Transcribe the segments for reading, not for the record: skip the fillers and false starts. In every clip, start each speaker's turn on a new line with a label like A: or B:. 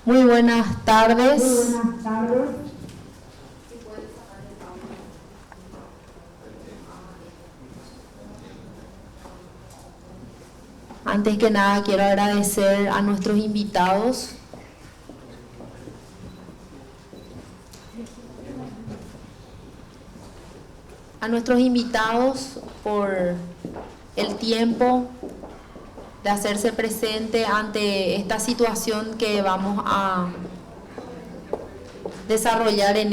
A: Muy buenas tardes.
B: Muy buenas tardes.
A: Antes que nada quiero agradecer a nuestros invitados. A nuestros invitados por el tiempo de hacerse presente ante esta situación que vamos a desarrollar en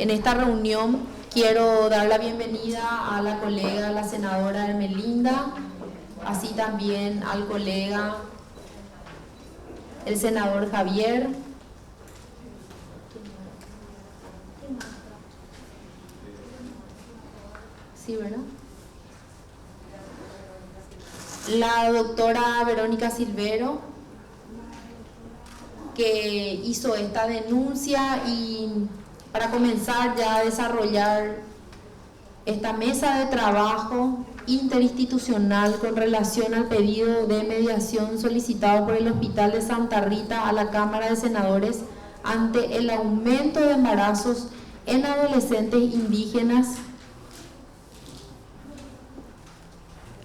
A: esta reunión. Quiero dar la bienvenida a la colega, la senadora Hermelinda, así también al colega, el senador Javier. Sí, ¿verdad? La doctora Verónica Silvero, que hizo esta denuncia, y para comenzar ya a desarrollar esta mesa de trabajo interinstitucional con relación al pedido de mediación solicitado por el Hospital de Santa Rita a la Cámara de Senadores ante el aumento de embarazos en adolescentes indígenas.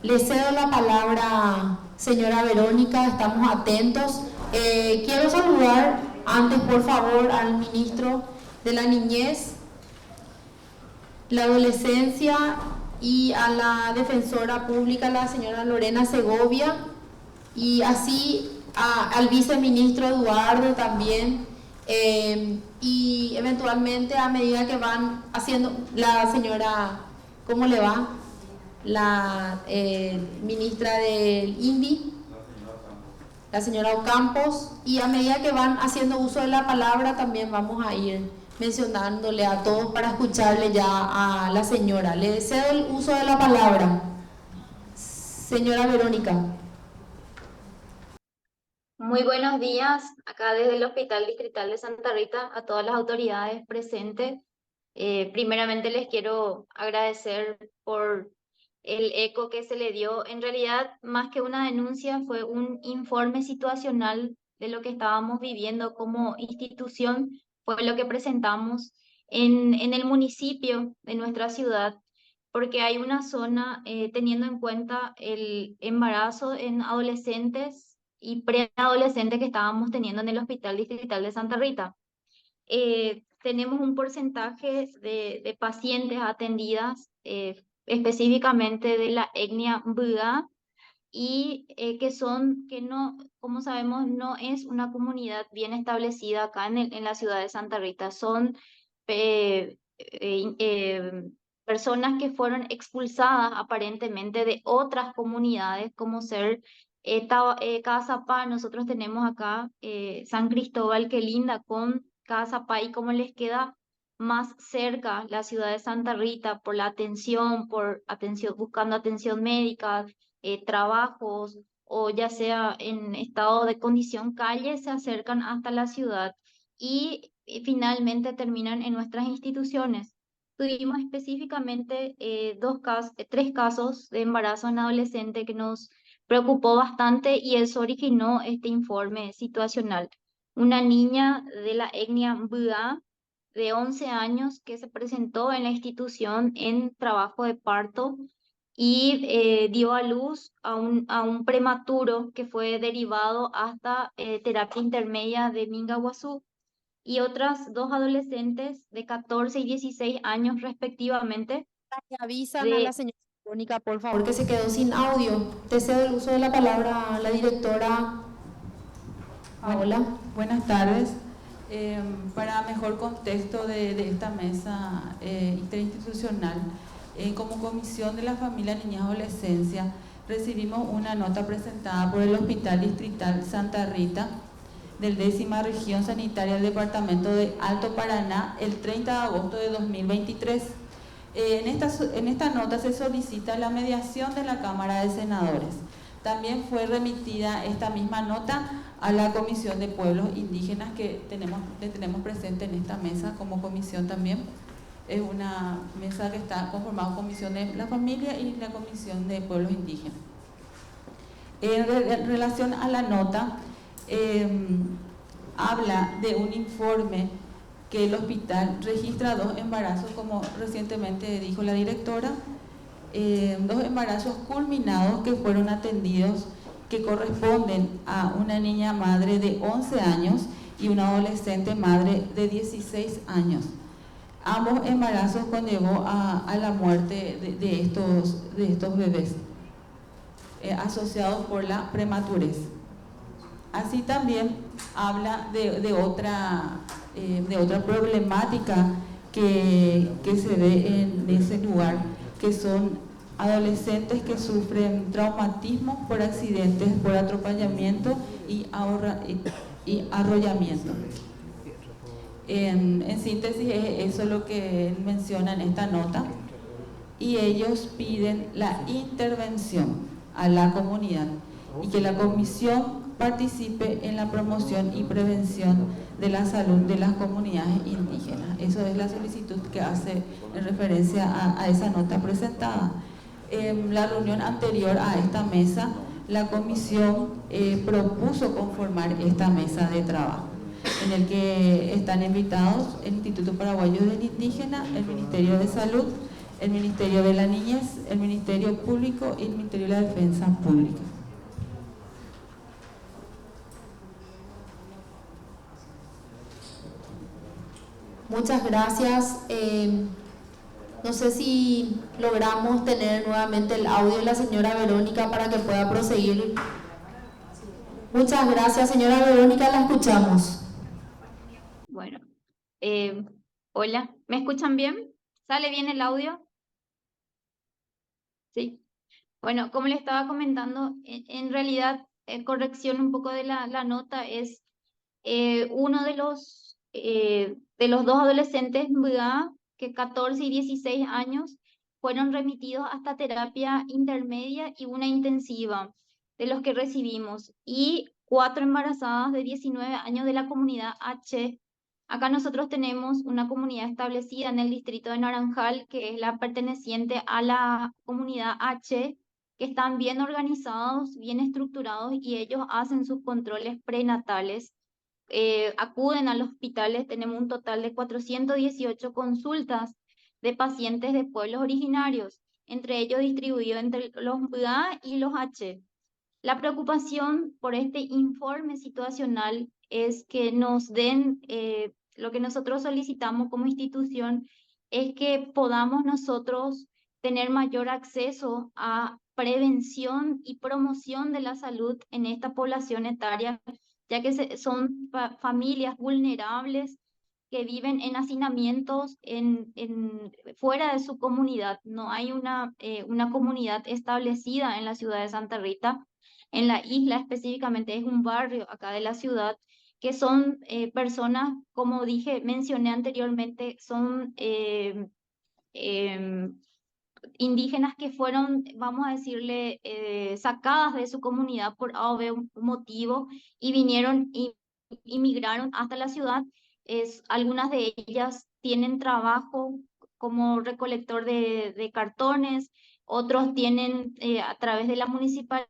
A: Le cedo la palabra, señora Verónica, estamos atentos. Quiero saludar antes, por favor, al ministro de la Niñez, la Adolescencia y a la defensora pública, la señora Lorena Segovia, y así al viceministro Eduardo también, y eventualmente, a medida que van haciendo, la señora, ¿cómo le va? La ministra del INVI, la señora Ocampos, y a medida que van haciendo uso de la palabra también vamos a ir mencionándole a todos para escucharle ya a la señora. Le cedo el uso de la palabra. Señora Verónica.
C: Muy buenos días, acá desde el Hospital Distrital de Santa Rita, a todas las autoridades presentes. Primeramente les quiero agradecer por el eco que se le dio. En realidad, más que una denuncia, fue un informe situacional de lo que estábamos viviendo como institución. Fue lo que presentamos en el municipio de nuestra ciudad, porque hay una zona, teniendo en cuenta el embarazo en adolescentes y preadolescentes que estábamos teniendo en el Hospital Distrital de Santa Rita. Tenemos un porcentaje de pacientes atendidas, específicamente de la etnia Mbuga, y que no, como sabemos, no es una comunidad bien establecida acá en la ciudad de Santa Rita. Son personas que fueron expulsadas aparentemente de otras comunidades, como ser Cazapá. Nosotros tenemos acá San Cristóbal, que linda con Cazapá, y cómo les queda más cerca la ciudad de Santa Rita por la atención, buscando atención médica, trabajos, o ya sea en estado de condición calle, se acercan hasta la ciudad y finalmente terminan en nuestras instituciones. Tuvimos específicamente tres casos de embarazo en adolescente que nos preocupó bastante, y eso originó este informe situacional. Una niña de la etnia Mbuga de 11 años que se presentó en la institución en trabajo de parto y dio a luz a un prematuro que fue derivado hasta terapia intermedia de Mingaguazú, y otras dos adolescentes de 14 y 16 años respectivamente.
A: Le avisan a la
C: De,
A: señora Verónica, por favor, que se quedó sin audio. Te cedo el uso de la palabra a la directora Paola.
D: Buenas tardes. Para mejor contexto de esta mesa interinstitucional, como Comisión de la Familia, Niñez y Adolescencia, recibimos una nota presentada por el Hospital Distrital Santa Rita del 10ª Región Sanitaria del Departamento de Alto Paraná el 30 de agosto de 2023. En esta nota se solicita la mediación de la Cámara de Senadores. También fue remitida esta misma nota a la Comisión de Pueblos Indígenas, que tenemos presente en esta mesa como comisión también. Es una mesa que está conformada por Comisión de la Familia y la Comisión de Pueblos Indígenas. En relación a la nota, habla de un informe que el hospital registra 2 embarazos, como recientemente dijo la directora, 2 embarazos culminados que fueron atendidos, que corresponden a una niña madre de 11 años y una adolescente madre de 16 años. Ambos embarazos conllevó a la muerte de estos bebés, asociados por la prematurez. Así también habla de otra problemática que se ve en ese lugar, que son adolescentes que sufren traumatismo por accidentes, por atropellamiento y arrollamiento. En síntesis, eso es lo que menciona en esta nota, y ellos piden la intervención a la comunidad y que la comisión participe en la promoción y prevención de la salud de las comunidades indígenas. Eso es la solicitud que hace en referencia a esa nota presentada. En la reunión anterior a esta mesa, la comisión propuso conformar esta mesa de trabajo, en el que están invitados el Instituto Paraguayo del Indígena, el Ministerio de Salud, el Ministerio de la Niñez, el Ministerio Público y el Ministerio de la Defensa Pública.
A: Muchas gracias. No sé si logramos tener nuevamente el audio de la señora Verónica para que pueda proseguir. Muchas gracias, señora Verónica, la escuchamos.
C: Bueno, hola, ¿me escuchan bien? ¿Sale bien el audio? Sí. Bueno, como le estaba comentando, en realidad, corrección un poco de la nota, es uno de los 2 adolescentes, ¿verdad?, que 14 y 16 años fueron remitidos hasta terapia intermedia y una intensiva de los que recibimos, y 4 embarazadas de 19 años de la comunidad H. Acá nosotros tenemos una comunidad establecida en el distrito de Naranjal, que es la perteneciente a la comunidad H, que están bien organizados, bien estructurados, y ellos hacen sus controles prenatales. Acuden a los hospitales. Tenemos un total de 418 consultas de pacientes de pueblos originarios, entre ellos distribuidos entre los MPA y los H. La preocupación por este informe situacional es que nos den, lo que nosotros solicitamos como institución es que podamos nosotros tener mayor acceso a prevención y promoción de la salud en esta población etaria, ya que son familias vulnerables que viven en hacinamientos fuera de su comunidad. No hay una comunidad establecida en la ciudad de Santa Rita. En la isla específicamente es un barrio acá de la ciudad, que son personas, como mencioné anteriormente, son indígenas que fueron, vamos a decirle, sacadas de su comunidad por A o B motivo, y vinieron y inmigraron hasta la ciudad. Algunas de ellas tienen trabajo como recolector de cartones, otros tienen a través de la municipalidad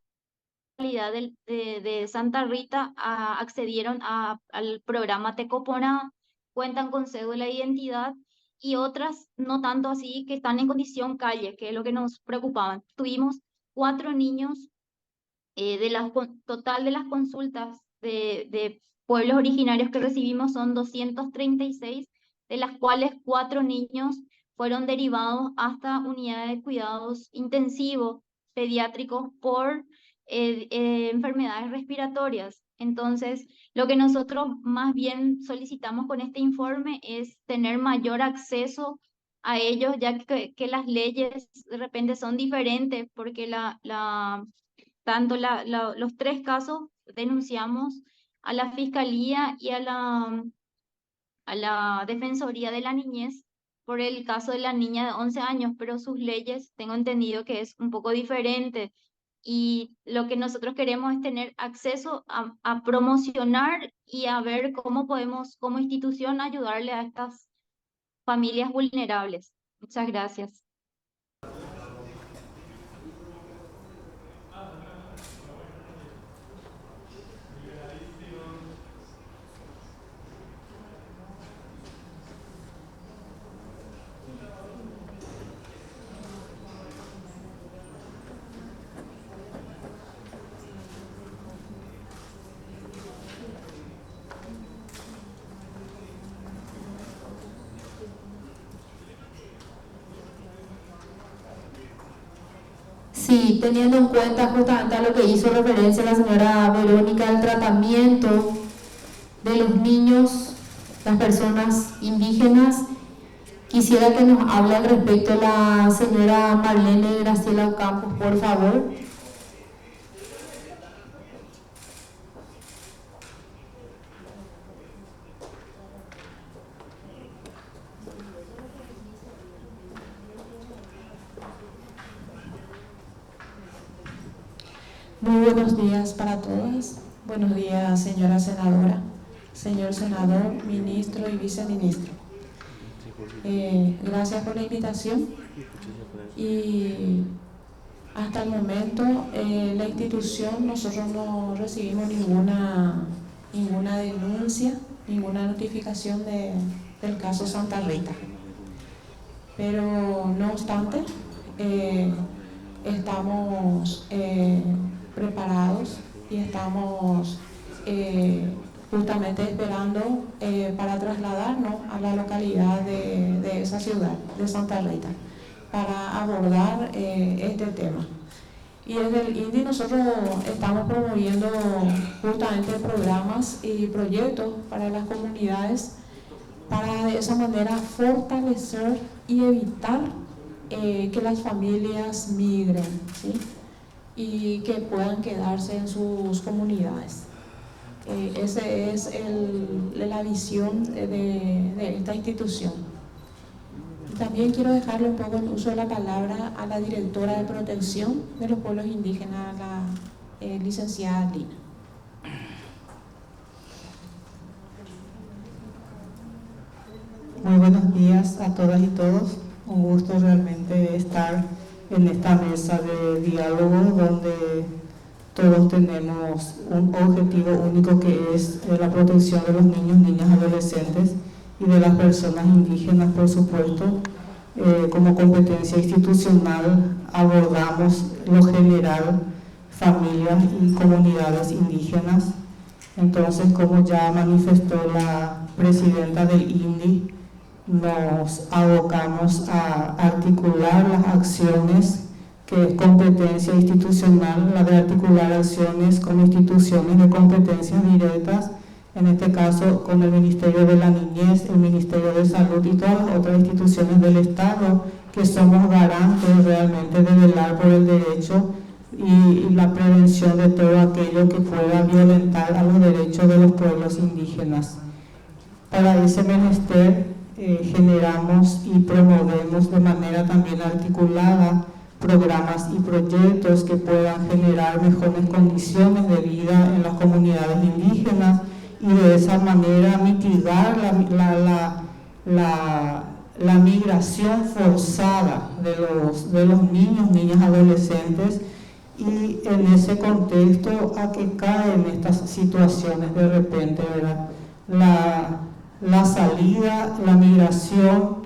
C: de Santa Rita, accedieron al programa Tecopona, cuentan con cédula de identidad, y otras no tanto así, que están en condición calle, que es lo que nos preocupaba. Tuvimos 4 niños, total de las consultas de pueblos originarios que recibimos son 236, de las cuales 4 niños fueron derivados hasta unidades de cuidados intensivos pediátricos por enfermedades respiratorias. Entonces, lo que nosotros más bien solicitamos con este informe es tener mayor acceso a ellos, ya que las leyes de repente son diferentes, porque los 3 casos denunciamos a la Fiscalía y a la Defensoría de la Niñez por el caso de la niña de 11 años, pero sus leyes tengo entendido que es un poco diferente, y lo que nosotros queremos es tener acceso a promocionar y a ver cómo podemos como institución ayudarle a estas familias vulnerables. Muchas gracias.
A: Sí, teniendo en cuenta justamente a lo que hizo referencia la señora Verónica, el tratamiento de los niños, las personas indígenas, quisiera que nos hable al respecto la señora Marlene Graciela Ocampos, por favor.
B: Muy buenos días para todas. Buenos días, señora senadora, señor senador, ministro y viceministro. Gracias por la invitación. Y hasta el momento, la institución, nosotros no recibimos ninguna denuncia, ninguna notificación del caso Santa Rita. Pero no obstante, estamos preparados y estamos justamente esperando para trasladarnos a la localidad de esa ciudad, de Santa Rita, para abordar este tema. Y desde el INDI nosotros estamos promoviendo justamente programas y proyectos para las comunidades para de esa manera fortalecer y evitar que las familias migren, ¿sí? Y que puedan quedarse en sus comunidades. Esa es la visión de esta institución. También quiero dejarle un poco el uso de la palabra a la directora de protección de los pueblos indígenas, la licenciada Lina.
E: Muy buenos días a todas y todos. Un gusto realmente estar en esta mesa de diálogo donde todos tenemos un objetivo único, que es la protección de los niños, niñas, adolescentes y de las personas indígenas, por supuesto. Como competencia institucional abordamos lo general, familias y comunidades indígenas. Entonces, como ya manifestó la presidenta del INDI, nos abocamos a articular las acciones, que es competencia institucional, la de articular acciones con instituciones de competencias directas, en este caso con el Ministerio de la Niñez, el Ministerio de Salud y todas las otras instituciones del Estado, que somos garantes realmente de velar por el derecho y la prevención de todo aquello que pueda violentar a los derechos de los pueblos indígenas. Para ese menester generamos y promovemos de manera también articulada programas y proyectos que puedan generar mejores condiciones de vida en las comunidades indígenas y de esa manera mitigar la migración forzada de los niños, niñas, adolescentes, y en ese contexto a que caen estas situaciones de repente, ¿verdad? La salida, la migración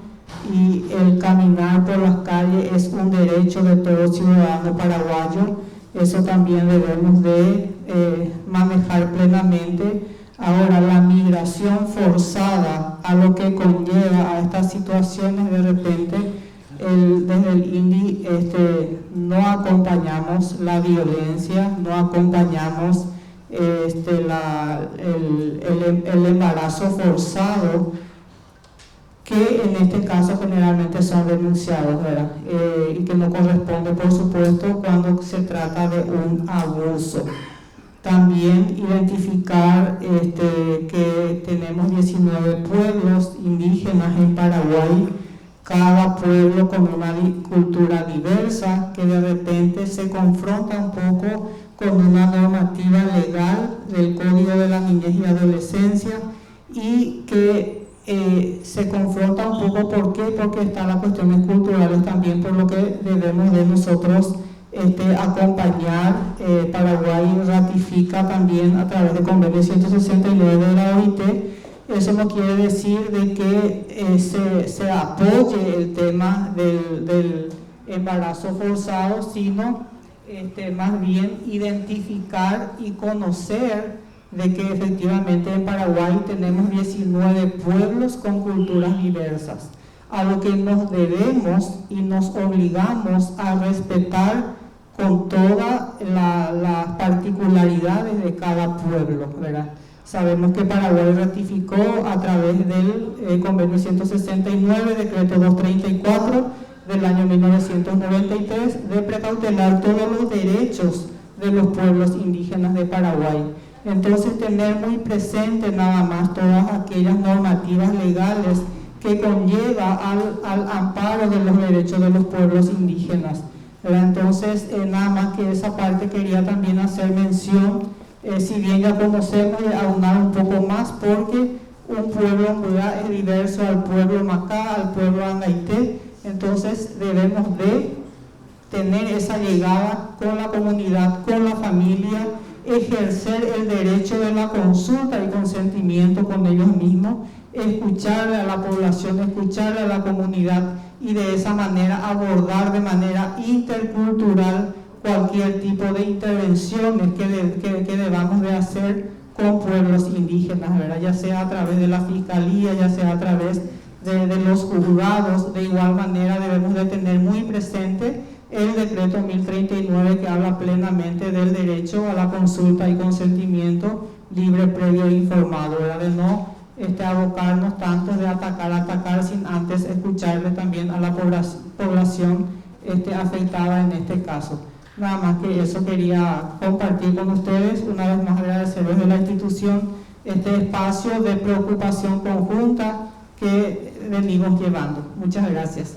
E: y el caminar por las calles es un derecho de todo ciudadano paraguayo. Eso también debemos de manejar plenamente. Ahora, la migración forzada, a lo que conlleva a estas situaciones, de repente, desde el INDI no acompañamos la violencia, no acompañamos el embarazo forzado, que en este caso generalmente son denunciados, ¿verdad? Y que no corresponde, por supuesto, cuando se trata de un abuso. También identificar que tenemos 19 pueblos indígenas en Paraguay, cada pueblo con una cultura diversa, que de repente se confronta un poco con una normativa legal del Código de la Niñez y Adolescencia, y que se confronta un poco. ¿Por qué? Porque están las cuestiones culturales también, por lo que debemos de nosotros acompañar. Paraguay ratifica también a través del convenio 169 de la OIT. Eso no quiere decir de que se apoye el tema del embarazo forzado, sino más bien identificar y conocer de que efectivamente en Paraguay tenemos 19 pueblos con culturas diversas, a lo que nos debemos y nos obligamos a respetar con todas las particularidades de cada pueblo, ¿verdad? Sabemos que Paraguay ratificó a través del Convenio 169, Decreto 234 del año 1993, de precautelar todos los derechos de los pueblos indígenas de Paraguay. Entonces, tener muy presente nada más todas aquellas normativas legales que conlleva al amparo de los derechos de los pueblos indígenas, ¿verdad? Entonces, nada más que esa parte quería también hacer mención, si bien ya conocemos, aunar un poco más, porque un pueblo Mbudá es diverso al pueblo Macá, al pueblo Angaité. Entonces debemos de tener esa llegada con la comunidad, con la familia, ejercer el derecho de la consulta y consentimiento con ellos mismos, escucharle a la población, escucharle a la comunidad, y de esa manera abordar de manera intercultural cualquier tipo de intervenciones que debamos de hacer con pueblos indígenas, ¿verdad? Ya sea a través de la fiscalía, ya sea a través de los juzgados. De igual manera debemos de tener muy presente el decreto 1039, que habla plenamente del derecho a la consulta y consentimiento libre, previo e informado, ¿verdad? De no abocarnos tanto de atacar sin antes escucharle también a la población afectada en este caso. Nada más que eso quería compartir con ustedes. Una vez más agradecerles de la institución este espacio de preocupación conjunta que venimos llevando. Muchas gracias.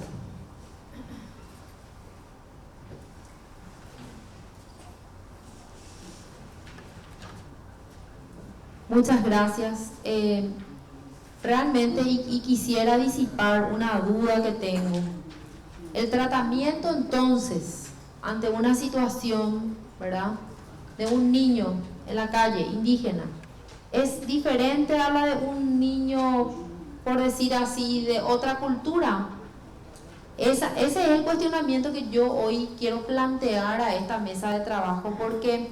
A: Muchas gracias. Realmente, y quisiera disipar una duda que tengo. El tratamiento entonces, ante una situación, ¿verdad?, de un niño en la calle, indígena, es diferente a la de un niño, por decir así, de otra cultura. Ese es el cuestionamiento que yo hoy quiero plantear a esta mesa de trabajo, porque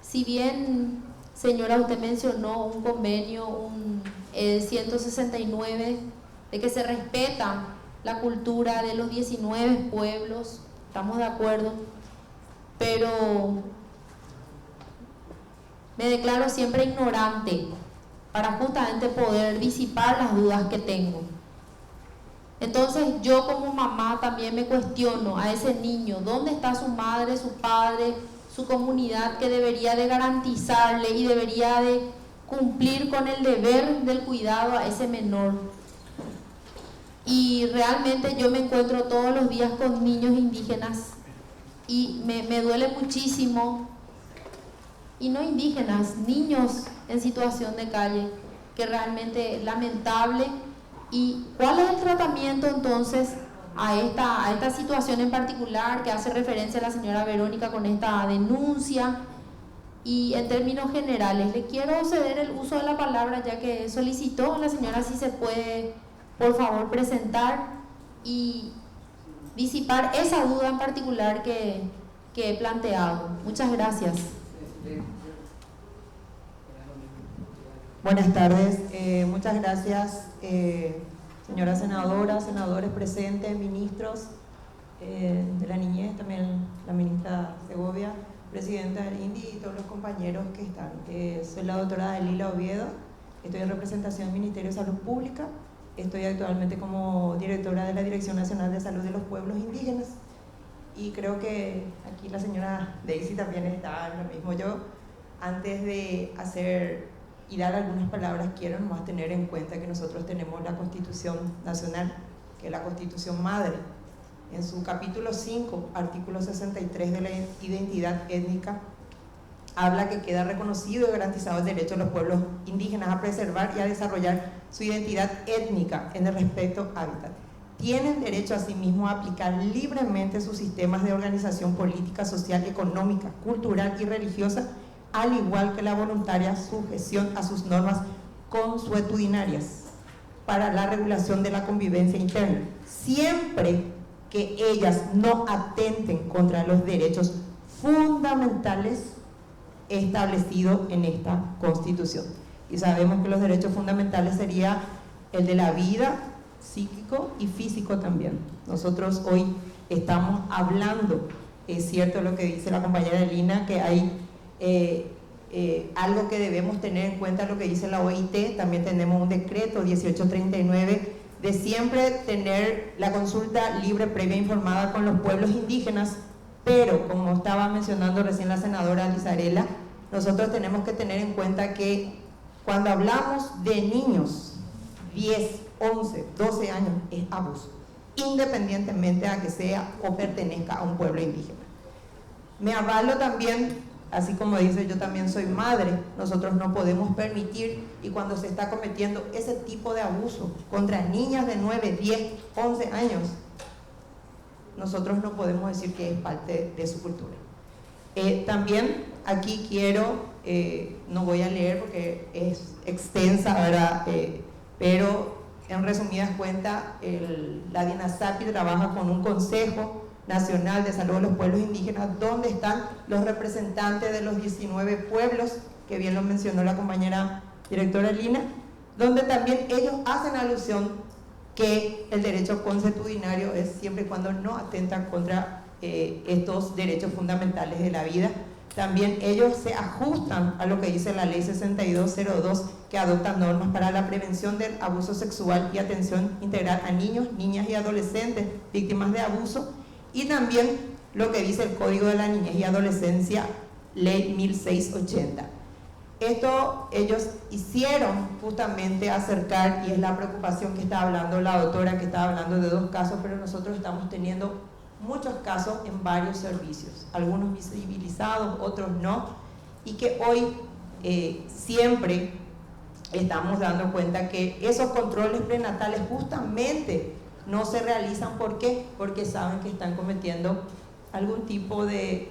A: si bien, señora, usted mencionó un convenio, el 169, de que se respeta la cultura de los 19 pueblos, estamos de acuerdo, pero me declaro siempre ignorante para justamente poder disipar las dudas que tengo. Entonces yo como mamá también me cuestiono a ese niño, ¿dónde está su madre, su padre, su comunidad, que debería de garantizarle y debería de cumplir con el deber del cuidado a ese menor? Y realmente yo me encuentro todos los días con niños indígenas y me duele muchísimo, y no indígenas, niños en situación de calle, que realmente es lamentable. ¿Y cuál es el tratamiento entonces a esta situación en particular que hace referencia a la señora Verónica con esta denuncia? Y en términos generales, le quiero ceder el uso de la palabra, ya que solicitó a la señora si se puede, por favor, presentar y disipar esa duda en particular que he planteado. Muchas gracias.
F: Buenas tardes, muchas gracias, señora senadora, senadores presentes, ministros de la niñez, también la ministra Segovia, presidenta del INDI y todos los compañeros que están. Soy la doctora Dalila Oviedo, estoy en representación del Ministerio de Salud Pública, estoy actualmente como directora de la Dirección Nacional de Salud de los Pueblos Indígenas, y creo que aquí la señora Daisy también está en lo mismo. Yo, antes de hacer y dar algunas palabras, quiero nomás tener en cuenta que nosotros tenemos la Constitución Nacional, que es la Constitución Madre. En su capítulo 5, artículo 63 de la identidad étnica, habla que queda reconocido y garantizado el derecho de los pueblos indígenas a preservar y a desarrollar su identidad étnica en el respecto hábitat. Tienen derecho asimismo a aplicar libremente sus sistemas de organización política, social, económica, cultural y religiosa, al igual que la voluntaria sujeción a sus normas consuetudinarias para la regulación de la convivencia interna, siempre que ellas no atenten contra los derechos fundamentales establecidos en esta Constitución. Y sabemos que los derechos fundamentales sería el de la vida, psíquico y físico también. Nosotros hoy estamos hablando es cierto lo que dice la compañera Lina, que hay algo que debemos tener en cuenta, lo que dice la OIT. También tenemos un decreto 1839 de siempre tener la consulta libre, previa, informada con los pueblos indígenas, pero como estaba mencionando recién la senadora Lizarela, nosotros tenemos que tener en cuenta que cuando hablamos de niños 10, 11, 12 años es abuso, independientemente a que sea o pertenezca a un pueblo indígena. Me avalo también, así como dice, yo también soy madre, nosotros no podemos permitir, y cuando se está cometiendo ese tipo de abuso contra niñas de 9, 10, 11 años, nosotros no podemos decir que es parte de su cultura. También aquí quiero, no voy a leer porque es extensa, ¿verdad? Pero en resumidas cuentas, la DINASAPI trabaja con un Consejo Nacional de Salud de los Pueblos Indígenas, donde están los representantes de los 19 pueblos, que bien lo mencionó la compañera directora Lina, donde también ellos hacen alusión que el derecho consuetudinario es siempre y cuando no atentan contra estos derechos fundamentales de la vida. También ellos se ajustan a lo que dice la ley 6202, que adopta normas para la prevención del abuso sexual y atención integral a niños, niñas y adolescentes víctimas de abuso, y también lo que dice el Código de la Niñez y Adolescencia, ley 1680. Esto ellos hicieron justamente acercar, y es la preocupación que está hablando la doctora, que estaba hablando de 2 casos, pero nosotros estamos teniendo muchos casos en varios servicios, algunos visibilizados, otros no, y que hoy siempre estamos dando cuenta que esos controles prenatales justamente no se realizan. ¿Por qué? Porque saben que están cometiendo algún tipo de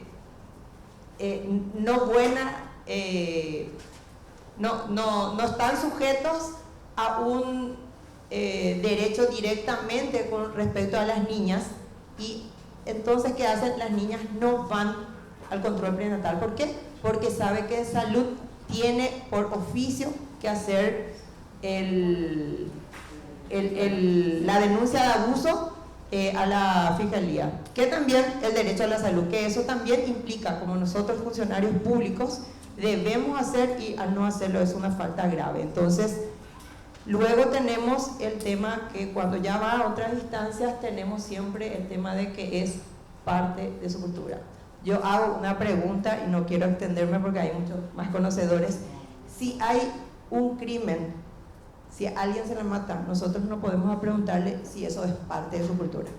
F: no están sujetos a un derecho directamente con respecto a las niñas, y entonces ¿qué hacen? Las niñas no van al control prenatal. ¿Por qué? Porque sabe que salud tiene por oficio que hacer la denuncia de abuso a la fiscalía, que también el derecho a la salud, que eso también implica, como nosotros funcionarios públicos debemos hacer, y al no hacerlo es una falta grave. Entonces luego tenemos el tema que cuando ya va a otras instancias tenemos siempre el tema de que es parte de su cultura. Yo hago una pregunta y no quiero extenderme porque hay muchos más conocedores. Si hay un crimen, si a alguien se le mata, nosotros no podemos preguntarle si eso es parte de su cultura.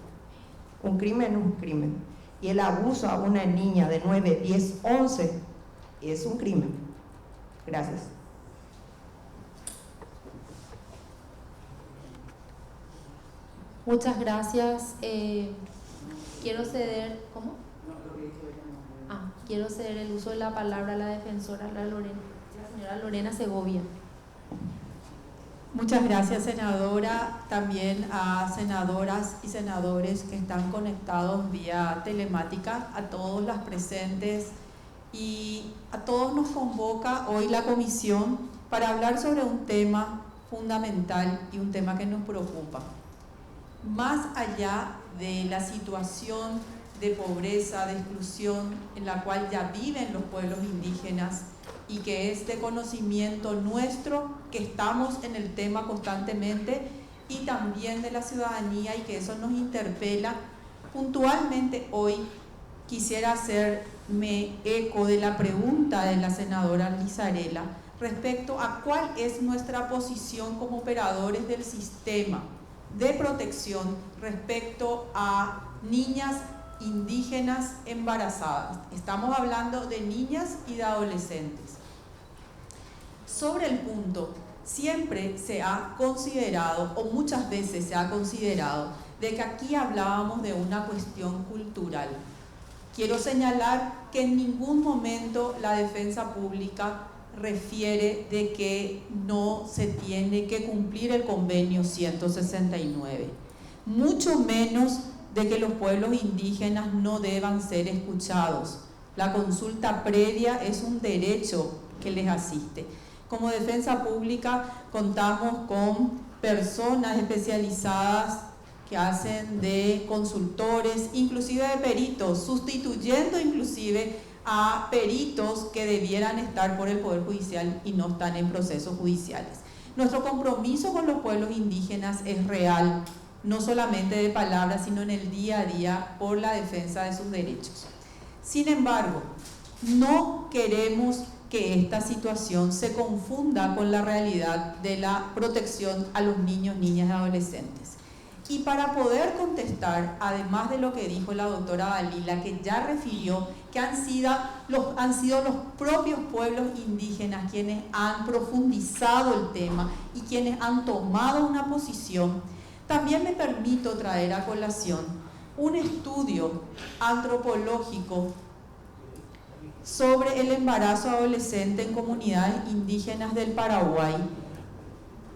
F: Un crimen es un crimen, y el abuso a una niña de 9, 10, 11 es un crimen. Gracias.
A: Muchas gracias. Quiero ceder, quiero ceder el uso de la palabra a la defensora, la señora Lorena Segovia.
G: Muchas gracias, senadora. También a senadoras y senadores que están conectados vía telemática, a todos las presentes, y a todos nos convoca hoy la comisión para hablar sobre un tema fundamental y un tema que nos preocupa. Más allá de la situación de pobreza, de exclusión en la cual ya viven los pueblos indígenas, y que es de conocimiento nuestro, que estamos en el tema constantemente, y también de la ciudadanía, y que eso nos interpela. Puntualmente hoy quisiera hacerme eco de la pregunta de la senadora Lizarela respecto a cuál es nuestra posición como operadores del sistema de protección respecto a niñas indígenas embarazadas. Estamos hablando de niñas y de adolescentes. Sobre el punto, siempre se ha considerado, o muchas veces se ha considerado, de que aquí hablábamos de una cuestión cultural. Quiero señalar que en ningún momento la defensa pública refiere de que no se tiene que cumplir el convenio 169, mucho menos de que los pueblos indígenas no deban ser escuchados. La consulta previa es un derecho que les asiste. Como defensa pública contamos con personas especializadas que hacen de consultores, inclusive de peritos, sustituyendo inclusive a peritos que debieran estar por el Poder Judicial y no están en procesos judiciales. Nuestro compromiso con los pueblos indígenas es real, no solamente de palabras, sino en el día a día por la defensa de sus derechos. Sin embargo, no queremos que esta situación se confunda con la realidad de la protección a los niños, niñas y adolescentes. Y para poder contestar, además de lo que dijo la doctora Dalila, que ya refirió que han sido los propios pueblos indígenas quienes han profundizado el tema y quienes han tomado una posición, también me permito traer a colación un estudio antropológico sobre el embarazo adolescente en comunidades indígenas del Paraguay,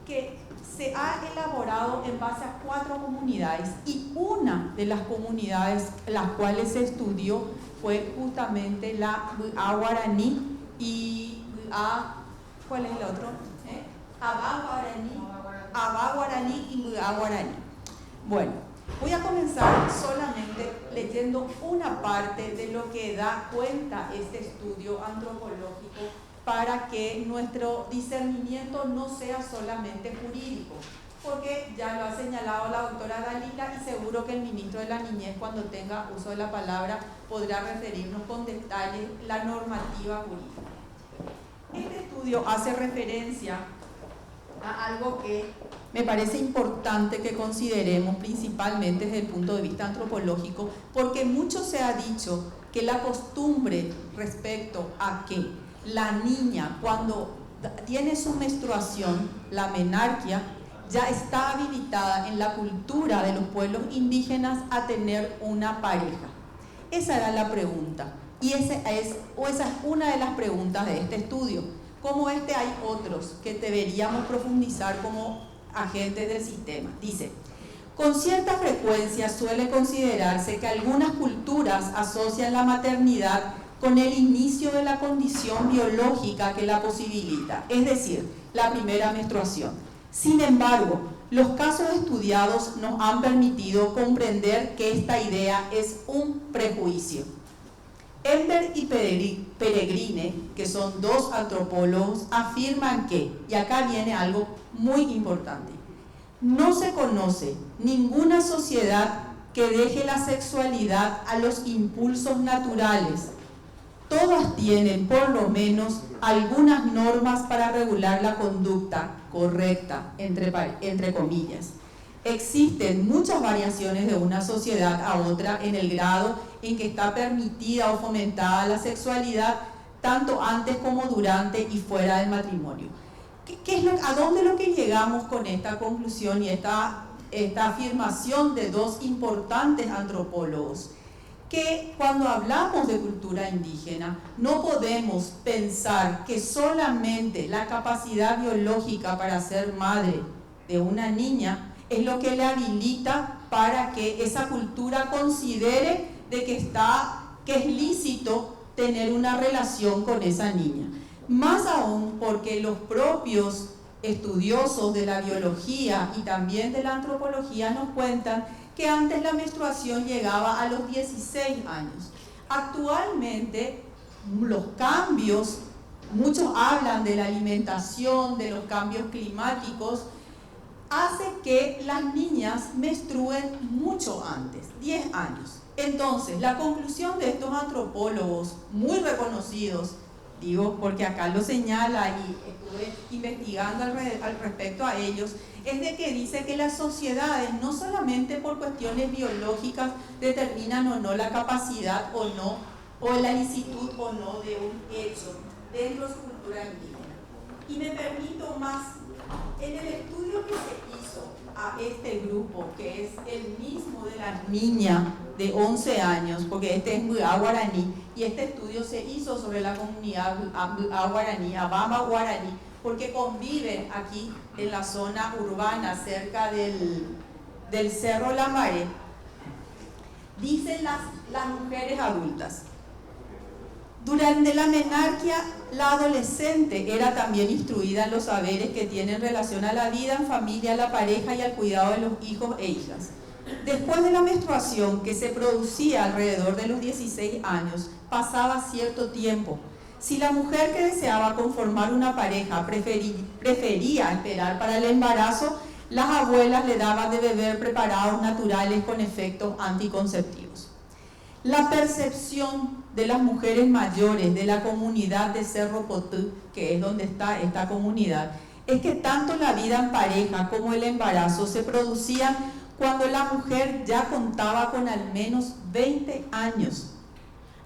G: que se ha elaborado en base a 4 comunidades, y una de las comunidades las cuales se estudió fue justamente la Guaraní y ¿cuál es el otro? Abá Guaraní y Guaraní. Bueno, voy a comenzar solamente leyendo una parte de lo que da cuenta este estudio antropológico para que nuestro discernimiento no sea solamente jurídico, porque ya lo ha señalado la doctora Dalila y seguro que el ministro de la Niñez, cuando tenga uso de la palabra, podrá referirnos con detalle la normativa jurídica. Este estudio hace referencia a algo que me parece importante que consideremos principalmente desde el punto de vista antropológico, porque mucho se ha dicho que la costumbre respecto a que la niña cuando tiene su menstruación, la menarquia, ya está habilitada en la cultura de los pueblos indígenas a tener una pareja. Esa era la pregunta, y esa es una de las preguntas de este estudio. Como hay otros que deberíamos profundizar como agentes del sistema. Dice: con cierta frecuencia suele considerarse que algunas culturas asocian la maternidad con el inicio de la condición biológica que la posibilita, es decir, la primera menstruación. Sin embargo, los casos estudiados nos han permitido comprender que esta idea es un prejuicio. Ember y Peregrine, que son 2 antropólogos, afirman que, y acá viene algo muy importante, no se conoce ninguna sociedad que deje la sexualidad a los impulsos naturales. Todas tienen por lo menos algunas normas para regular la conducta correcta, entre comillas. Existen muchas variaciones de una sociedad a otra en el grado en que está permitida o fomentada la sexualidad, tanto antes como durante y fuera del matrimonio. ¿A dónde lo que llegamos con esta conclusión y esta afirmación de 2 importantes antropólogos? Que cuando hablamos de cultura indígena no podemos pensar que solamente la capacidad biológica para ser madre de una niña es lo que le habilita para que esa cultura considere de que es lícito tener una relación con esa niña. Más aún porque los propios estudiosos de la biología y también de la antropología nos cuentan que antes la menstruación llegaba a los 16 años. Actualmente los cambios, muchos hablan de la alimentación, de los cambios climáticos, hace que las niñas menstruen mucho antes, 10 años. Entonces, la conclusión de estos antropólogos muy reconocidos, digo porque acá lo señala y estuve investigando al respecto a ellos, es de que dice que las sociedades no solamente por cuestiones biológicas determinan o no la capacidad o no, o la licitud o no de un hecho dentro de su cultura indígena. Y me permito más, en el estudio que se hizo a este grupo, que es el mismo de la niña de 11 años, porque este es Guaraní, y este estudio se hizo sobre la comunidad Guaraní, Abamba Guaraní, porque conviven aquí en la zona urbana, cerca del Cerro Lambaré. Dicen las mujeres adultas: durante la menarquia, la adolescente era también instruida en los saberes que tienen relación a la vida en familia, a la pareja y al cuidado de los hijos e hijas. Después de la menstruación, que se producía alrededor de los 16 años, pasaba cierto tiempo. Si la mujer que deseaba conformar una pareja prefería esperar para el embarazo, las abuelas le daban de beber preparados naturales con efectos anticonceptivos. La percepción de las mujeres mayores de la comunidad de Cerro Potú, que es donde está esta comunidad, es que tanto la vida en pareja como el embarazo se producían cuando la mujer ya contaba con al menos 20 años.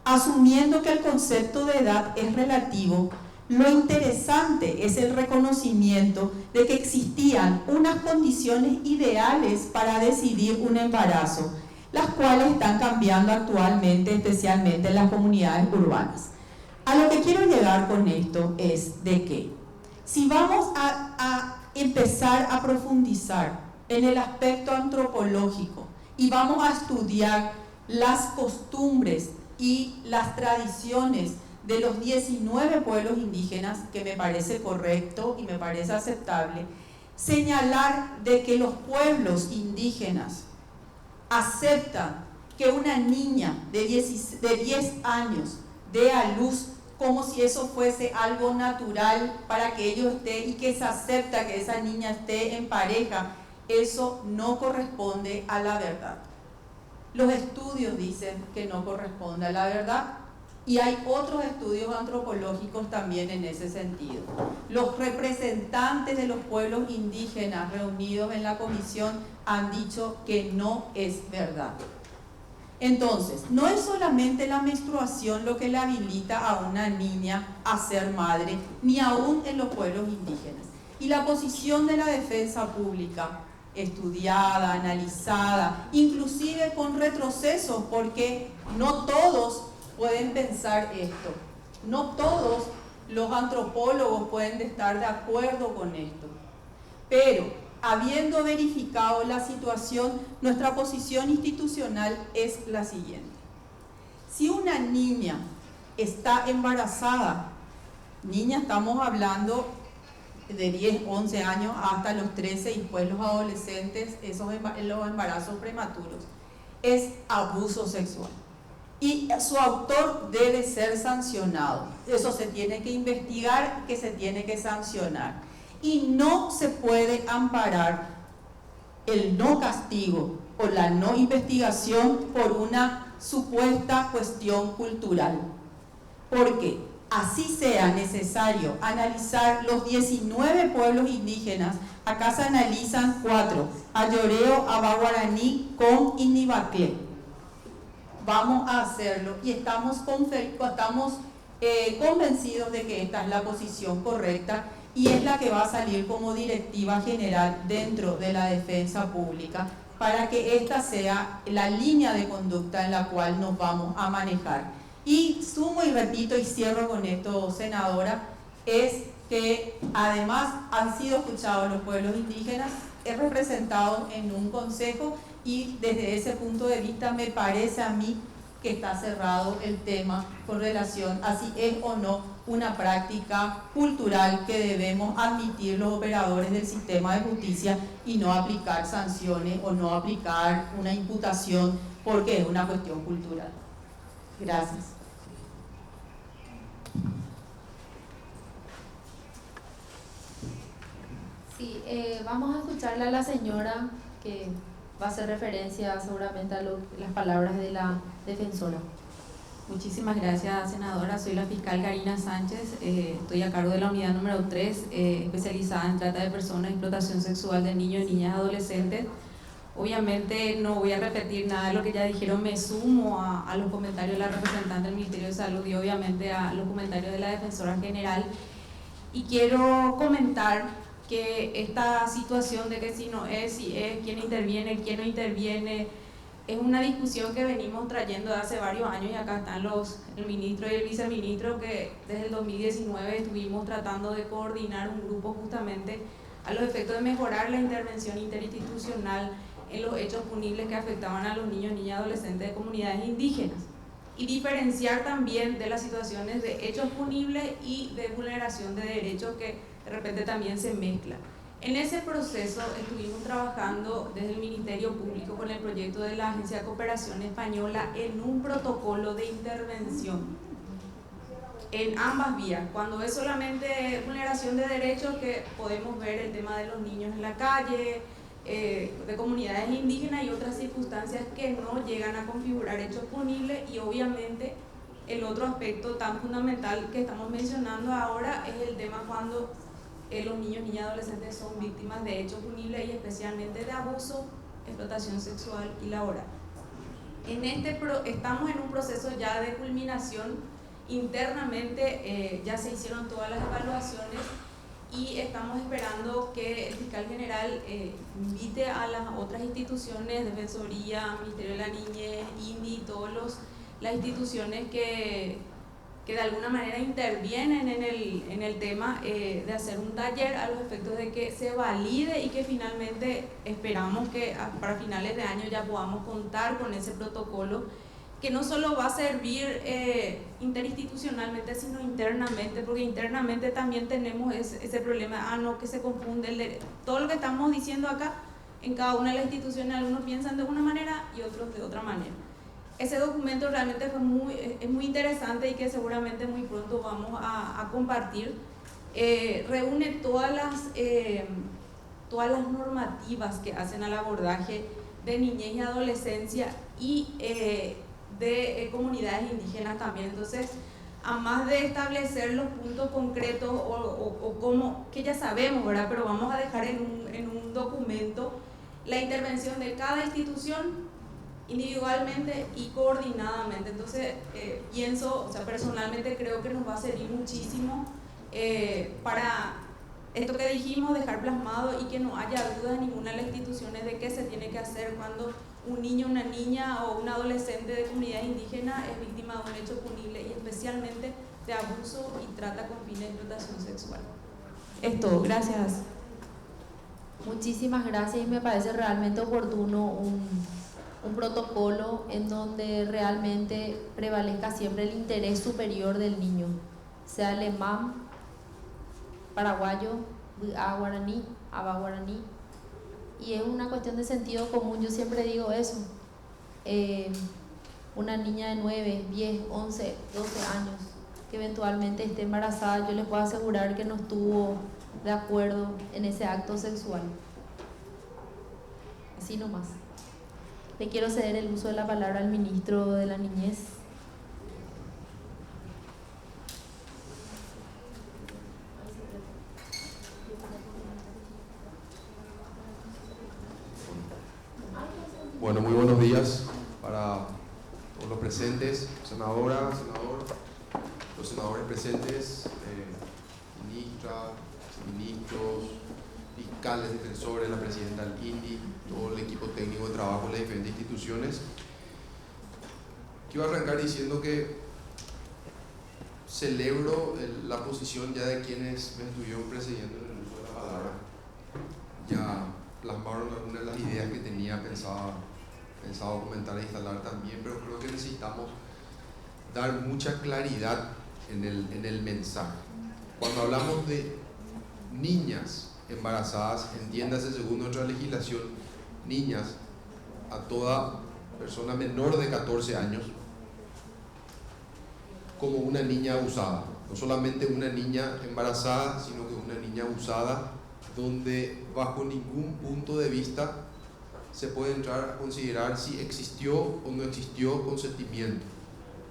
G: Asumiendo que el concepto de edad es relativo, lo interesante es el reconocimiento de que existían unas condiciones ideales para decidir un embarazo, las cuales están cambiando actualmente, especialmente en las comunidades urbanas. A lo que quiero llegar con esto es de que si vamos a empezar a profundizar en el aspecto antropológico y vamos a estudiar las costumbres y las tradiciones de los 19 pueblos indígenas, que me parece correcto y me parece aceptable, señalar de que los pueblos indígenas aceptan que una niña de 10 años dé a luz como si eso fuese algo natural para que ellos estén, y que se acepta que esa niña esté en pareja, eso no corresponde a la verdad. Los estudios dicen que no corresponde a la verdad, y hay otros estudios antropológicos también en ese sentido. Los representantes de los pueblos indígenas reunidos en la comisión han dicho que no es verdad. Entonces, no es solamente la menstruación lo que le habilita a una niña a ser madre, ni aún en los pueblos indígenas. Y la posición de la defensa pública, estudiada, analizada, inclusive con retrocesos, porque no todos pueden pensar esto, no todos los antropólogos pueden estar de acuerdo con esto, pero habiendo verificado la situación, nuestra posición institucional es la siguiente. Si una niña está embarazada, niña estamos hablando de 10, 11 años hasta los 13 y después los adolescentes, los embarazos prematuros, es abuso sexual. Y su autor debe ser sancionado. Eso se tiene que investigar, que se tiene que sancionar. Y no se puede amparar el no castigo o la no investigación por una supuesta cuestión cultural. Porque así sea necesario analizar los 19 pueblos indígenas, acá se analizan 4, Ayoreo, Abaguaraní, Con y Nibacle. Vamos a hacerlo y estamos convencidos de que esta es la posición correcta y es la que va a salir como directiva general dentro de la defensa pública para que esta sea la línea de conducta en la cual nos vamos a manejar. Y sumo y repito y cierro con esto, senadora, es que además han sido escuchados los pueblos indígenas, es representado en un consejo y desde ese punto de vista me parece a mí que está cerrado el tema con relación a si es o no una práctica cultural que debemos admitir los operadores del sistema de justicia y no aplicar sanciones o no aplicar una imputación porque es una cuestión cultural. Gracias.
A: Sí, vamos a escucharle a la señora que va a hacer referencia seguramente a las palabras de la defensora.
H: Muchísimas gracias, senadora. Soy la fiscal Karina Sánchez, estoy a cargo de la unidad número 3, especializada en trata de personas y explotación sexual de niños, niñas y adolescentes. Obviamente no voy a repetir nada de lo que ya dijeron, me sumo a los comentarios de la representante del Ministerio de Salud y obviamente a los comentarios de la defensora general. Y quiero comentar que esta situación de que si no es, si es, quién interviene, quién no interviene, es una discusión que venimos trayendo de hace varios años y acá están el ministro y el viceministro que desde el 2019 estuvimos tratando de coordinar un grupo justamente a los efectos de mejorar la intervención interinstitucional en los hechos punibles que afectaban a los niños, niñas y adolescentes de comunidades indígenas y diferenciar también de las situaciones de hechos punibles y de vulneración de derechos que de repente también se mezclan. En ese proceso estuvimos trabajando desde el Ministerio Público con el proyecto de la Agencia de Cooperación Española en un protocolo de intervención en ambas vías. Cuando es solamente vulneración de derechos, que podemos ver el tema de los niños en la calle, de comunidades indígenas y otras circunstancias que no llegan a configurar hechos punibles, y obviamente el otro aspecto tan fundamental que estamos mencionando ahora es el tema cuando los niños, niñas y adolescentes son víctimas de hechos punibles y especialmente de abuso, explotación sexual y laboral. Estamos en un proceso ya de culminación. Internamente ya se hicieron todas las evaluaciones y estamos esperando que el fiscal general invite a las otras instituciones, Defensoría, Ministerio de la Niñez, INDI, todas las instituciones que de alguna manera intervienen en el tema, de hacer un taller a los efectos de que se valide y que finalmente esperamos que para finales de año ya podamos contar con ese protocolo, que no solo va a servir interinstitucionalmente, sino internamente, porque internamente también tenemos ese problema, que se confunde todo lo que estamos diciendo acá. En cada una de las instituciones algunos piensan de una manera y otros de otra manera. Ese documento realmente es muy interesante y que seguramente muy pronto vamos a compartir. Reúne todas las normativas que hacen al abordaje de niñez y adolescencia y de comunidades indígenas también. Entonces, a más de establecer los puntos concretos o cómo, que ya sabemos, ¿verdad? Pero vamos a dejar en un documento la intervención de cada institución individualmente y coordinadamente. Entonces, personalmente creo que nos va a servir muchísimo para esto que dijimos, dejar plasmado y que no haya duda en ninguna de las instituciones de qué se tiene que hacer cuando un niño, una niña o un adolescente de comunidad indígena es víctima de un hecho punible y especialmente de abuso y trata con fines de explotación sexual. Es todo, gracias.
A: Muchísimas gracias, y me parece realmente oportuno un protocolo en donde realmente prevalezca siempre el interés superior del niño, sea alemán, paraguayo, guaraní, aba guaraní, y es una cuestión de sentido común. Yo siempre digo eso. Una niña de 9, 10, 11, 12 años que eventualmente esté embarazada, yo les puedo asegurar que no estuvo de acuerdo en ese acto sexual. Así nomás. Le quiero ceder el uso de la palabra al ministro de la Niñez.
I: Bueno, muy buenos días para todos los presentes, senadora, senador, los senadores presentes, ministra, ministros, fiscales, defensores, la presidenta del INDI, todo el equipo técnico de trabajo de las diferentes instituciones. Quiero arrancar diciendo que celebro la posición ya de quienes me estuvieron precediendo en el uso de la palabra. Ya plasmaron algunas de las ideas que tenía pensado comentar e instalar también, pero creo que necesitamos dar mucha claridad en el mensaje. Cuando hablamos de niñas embarazadas, entiéndase según nuestra legislación, niñas a toda persona menor de 14 años como una niña abusada, no solamente una niña embarazada, sino que una niña abusada donde bajo ningún punto de vista se puede entrar a considerar si existió o no existió consentimiento.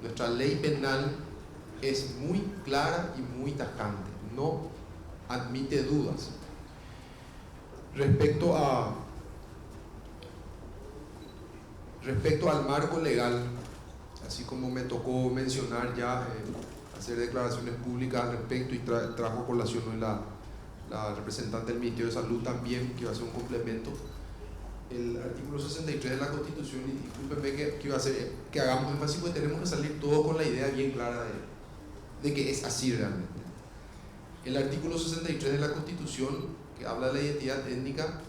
I: Nuestra ley penal es muy clara y muy tajante, no admite dudas. Respecto al marco legal, así como me tocó mencionar ya, hacer declaraciones públicas al respecto, y trajo a colación hoy la representante del Ministerio de Salud también, que va a hacer un complemento. El artículo 63 de la Constitución, y discúlpenme que iba a hacer que hagamos énfasis, porque tenemos que salir todos con la idea bien clara de que es así realmente. El artículo 63 de la Constitución, que habla de la identidad étnica,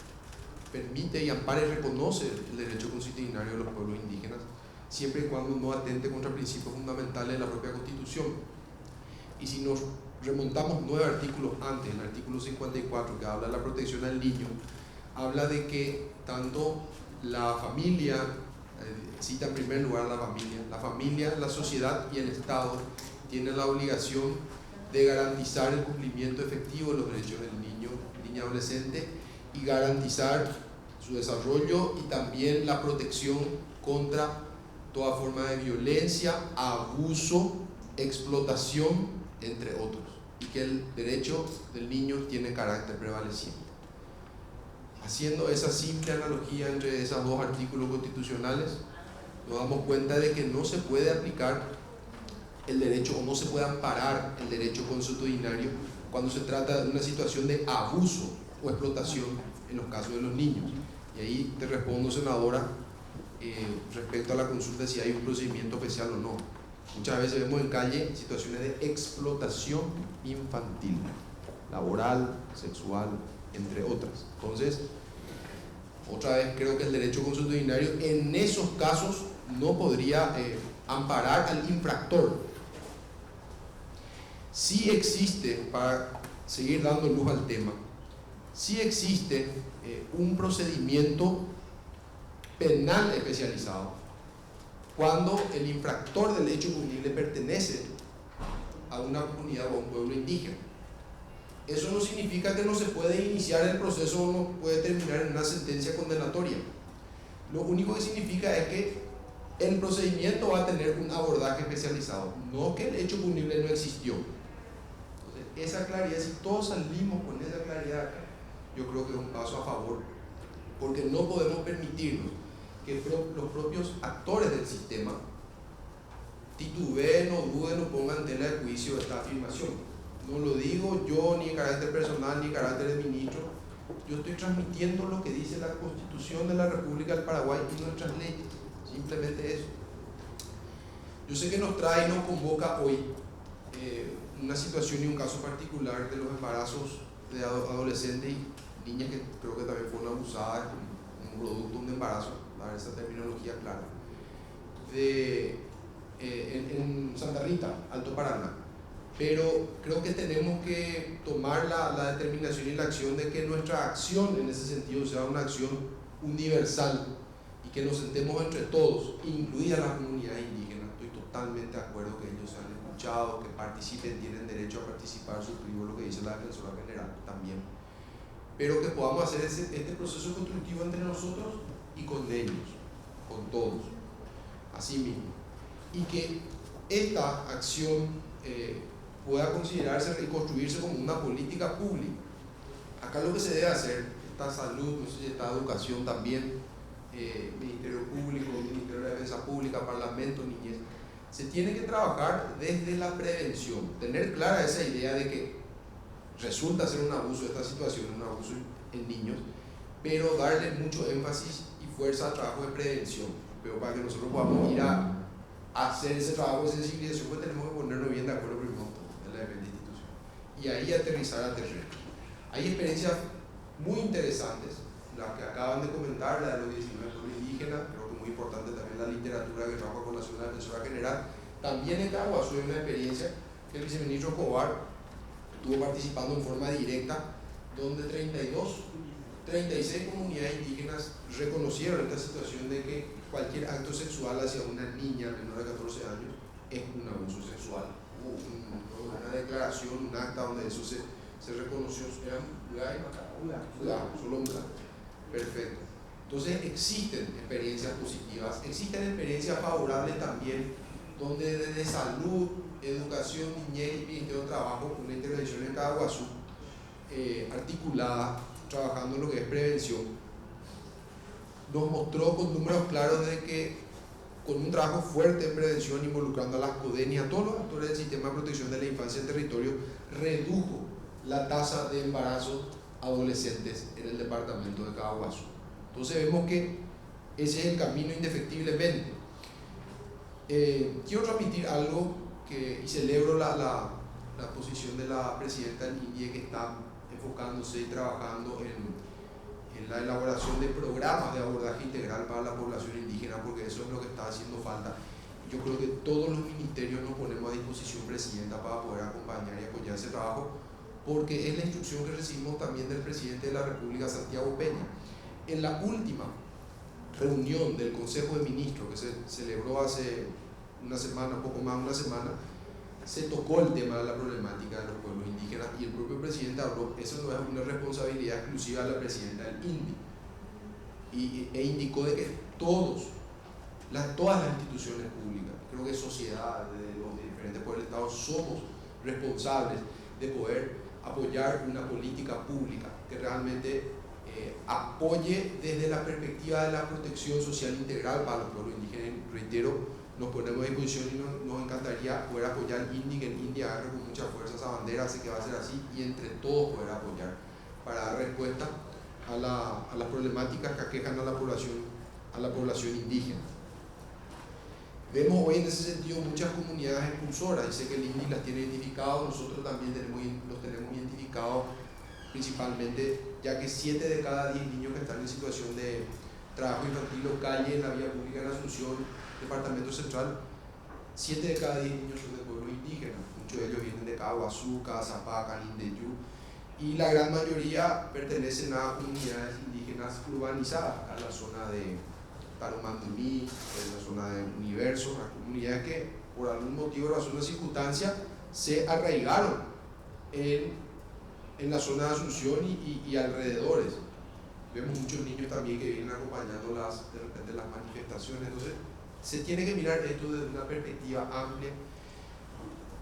I: permite y ampara y reconoce el derecho constitucional de los pueblos indígenas, siempre y cuando no atente contra principios fundamentales de la propia Constitución. Y si nos remontamos 9 artículos antes, el artículo 54, que habla de la protección al niño, habla de que tanto la familia, cita en primer lugar la familia, la sociedad y el Estado tienen la obligación de garantizar el cumplimiento efectivo de los derechos del niño, niña, adolescente, y garantizar su desarrollo y también la protección contra toda forma de violencia, abuso, explotación, entre otros, y que el derecho del niño tiene carácter prevaleciente. Haciendo esa simple analogía entre esos dos artículos constitucionales, nos damos cuenta de que no se puede aplicar el derecho o no se puede amparar el derecho consuetudinario cuando se trata de una situación de abuso o explotación en los casos de los niños. Y ahí te respondo, senadora, respecto a la consulta si hay un procedimiento especial o no. Muchas veces vemos en calle situaciones de explotación infantil, laboral, sexual, entre otras. Entonces, otra vez creo que el derecho consuetudinario en esos casos no podría amparar al infractor. Sí existe, para seguir dando luz al tema, sí existe un procedimiento penal especializado cuando el infractor del hecho punible pertenece a una comunidad o a un pueblo indígena. Eso no significa que no se puede iniciar el proceso o no puede terminar en una sentencia condenatoria. Lo único que significa es que el procedimiento va a tener un abordaje especializado, no que el hecho punible no existió. Entonces, esa claridad, si todos salimos con esa claridad, yo creo que es un paso a favor, porque no podemos permitirnos que los propios actores del sistema titubeen o duden o pongan en tela de juicio esta afirmación. No lo digo yo ni en carácter personal ni en carácter de ministro, yo estoy transmitiendo lo que dice la Constitución de la República del Paraguay y nuestras leyes, simplemente eso. Yo sé que nos trae y nos convoca hoy una situación y un caso particular de los embarazos de adolescentes y niñas que creo que también fueron abusadas como producto de un embarazo, dar esa terminología clara, en Santa Rita, Alto Paraná. Pero creo que tenemos que tomar la determinación y la acción de que nuestra acción en ese sentido sea una acción universal y que nos sentemos entre todos, incluidas las comunidades indígenas. Estoy totalmente de acuerdo que ellos sean escuchados, que participen, tienen derecho a participar, suscribo lo que dice la defensora general también, pero que podamos hacer este proceso constructivo entre nosotros y con ellos, con todos, así mismo, y que esta acción pueda considerarse y construirse como una política pública. Acá lo que se debe hacer, está salud, no sé si está educación también, Ministerio Público, Ministerio de Defensa Pública, Parlamento, niñez, se tiene que trabajar desde la prevención, tener clara esa idea de que resulta ser un abuso esta situación, un abuso en niños, pero darle mucho énfasis y fuerza al trabajo de prevención, pero para que nosotros podamos ir a hacer ese trabajo de sensibilización, pues tenemos que ponernos bien de acuerdo primero en la diferente institución y ahí aterrizar al terreno. Hay experiencias muy interesantes, las que acaban de comentar, la de los 19 pueblos indígenas, creo que muy importante también la literatura que trabaja con la Ciudad Defensora General. También en Caguazú hay una experiencia que el viceministro Escobar estuvo participando en forma directa, donde 36 comunidades indígenas reconocieron esta situación de que cualquier acto sexual hacia una niña menor de 14 años es un abuso sexual. Hubo una declaración, un acta donde eso se reconoció. Solo un plan. Perfecto. Entonces existen experiencias positivas, existen experiencias favorables también, donde desde salud, educación, niñez y Ministerio de Trabajo, una intervención en Caguazú, articulada, trabajando en lo que es prevención, nos mostró con números claros de que con un trabajo fuerte en prevención involucrando a las CODEN y a todos los actores del sistema de protección de la infancia en territorio, redujo la tasa de embarazos adolescentes en el departamento de Caguazú. Entonces vemos que ese es el camino indefectiblemente. Quiero transmitir algo y celebro la posición de la presidenta del INDIE, que está enfocándose y trabajando en la elaboración de programas de abordaje integral para la población indígena, porque eso es lo que está haciendo falta. yo creo que todos los ministerios nos ponemos a disposición, Presidenta, para poder acompañar y apoyar ese trabajo, porque es la instrucción que recibimos también del Presidente de la República, Santiago Peña. En la última reunión del Consejo de Ministros que se celebró hace una semana, poco más de una semana, se tocó el tema de la problemática de los pueblos indígenas y el propio Presidente habló, eso no es una responsabilidad exclusiva de la Presidenta del INDI, e indicó de que todas las instituciones públicas, creo que sociedad, de los diferentes poderes del Estado, somos responsables de poder apoyar una política pública que realmente apoye desde la perspectiva de la protección social integral para los pueblos indígenas. Reitero, nos ponemos a disposición y nos encantaría poder apoyar el INDI, que el INDI agarre con mucha fuerza esa bandera, así que va a ser así, y entre todos poder apoyar para dar respuesta a las problemáticas que aquejan a la población indígena. Vemos hoy en ese sentido muchas comunidades expulsoras, y sé que el INDI las tiene identificadas, nosotros también los tenemos identificados principalmente, ya que 7 de cada 10 niños que están en situación de trabajo infantil o calle en la vía pública en Asunción, Departamento Central, 7 de cada 10 niños son de pueblos indígenas, muchos de ellos vienen de Caguazú, Cazapaca, Lindeyú, y la gran mayoría pertenecen a comunidades indígenas urbanizadas, a la zona de Tarumandumí, en la zona de Universo, las comunidades que por algún motivo, razón o circunstancia se arraigaron en la zona de Asunción y alrededores. Vemos muchos niños también que vienen acompañando de repente las manifestaciones. Entonces se tiene que mirar esto desde una perspectiva amplia,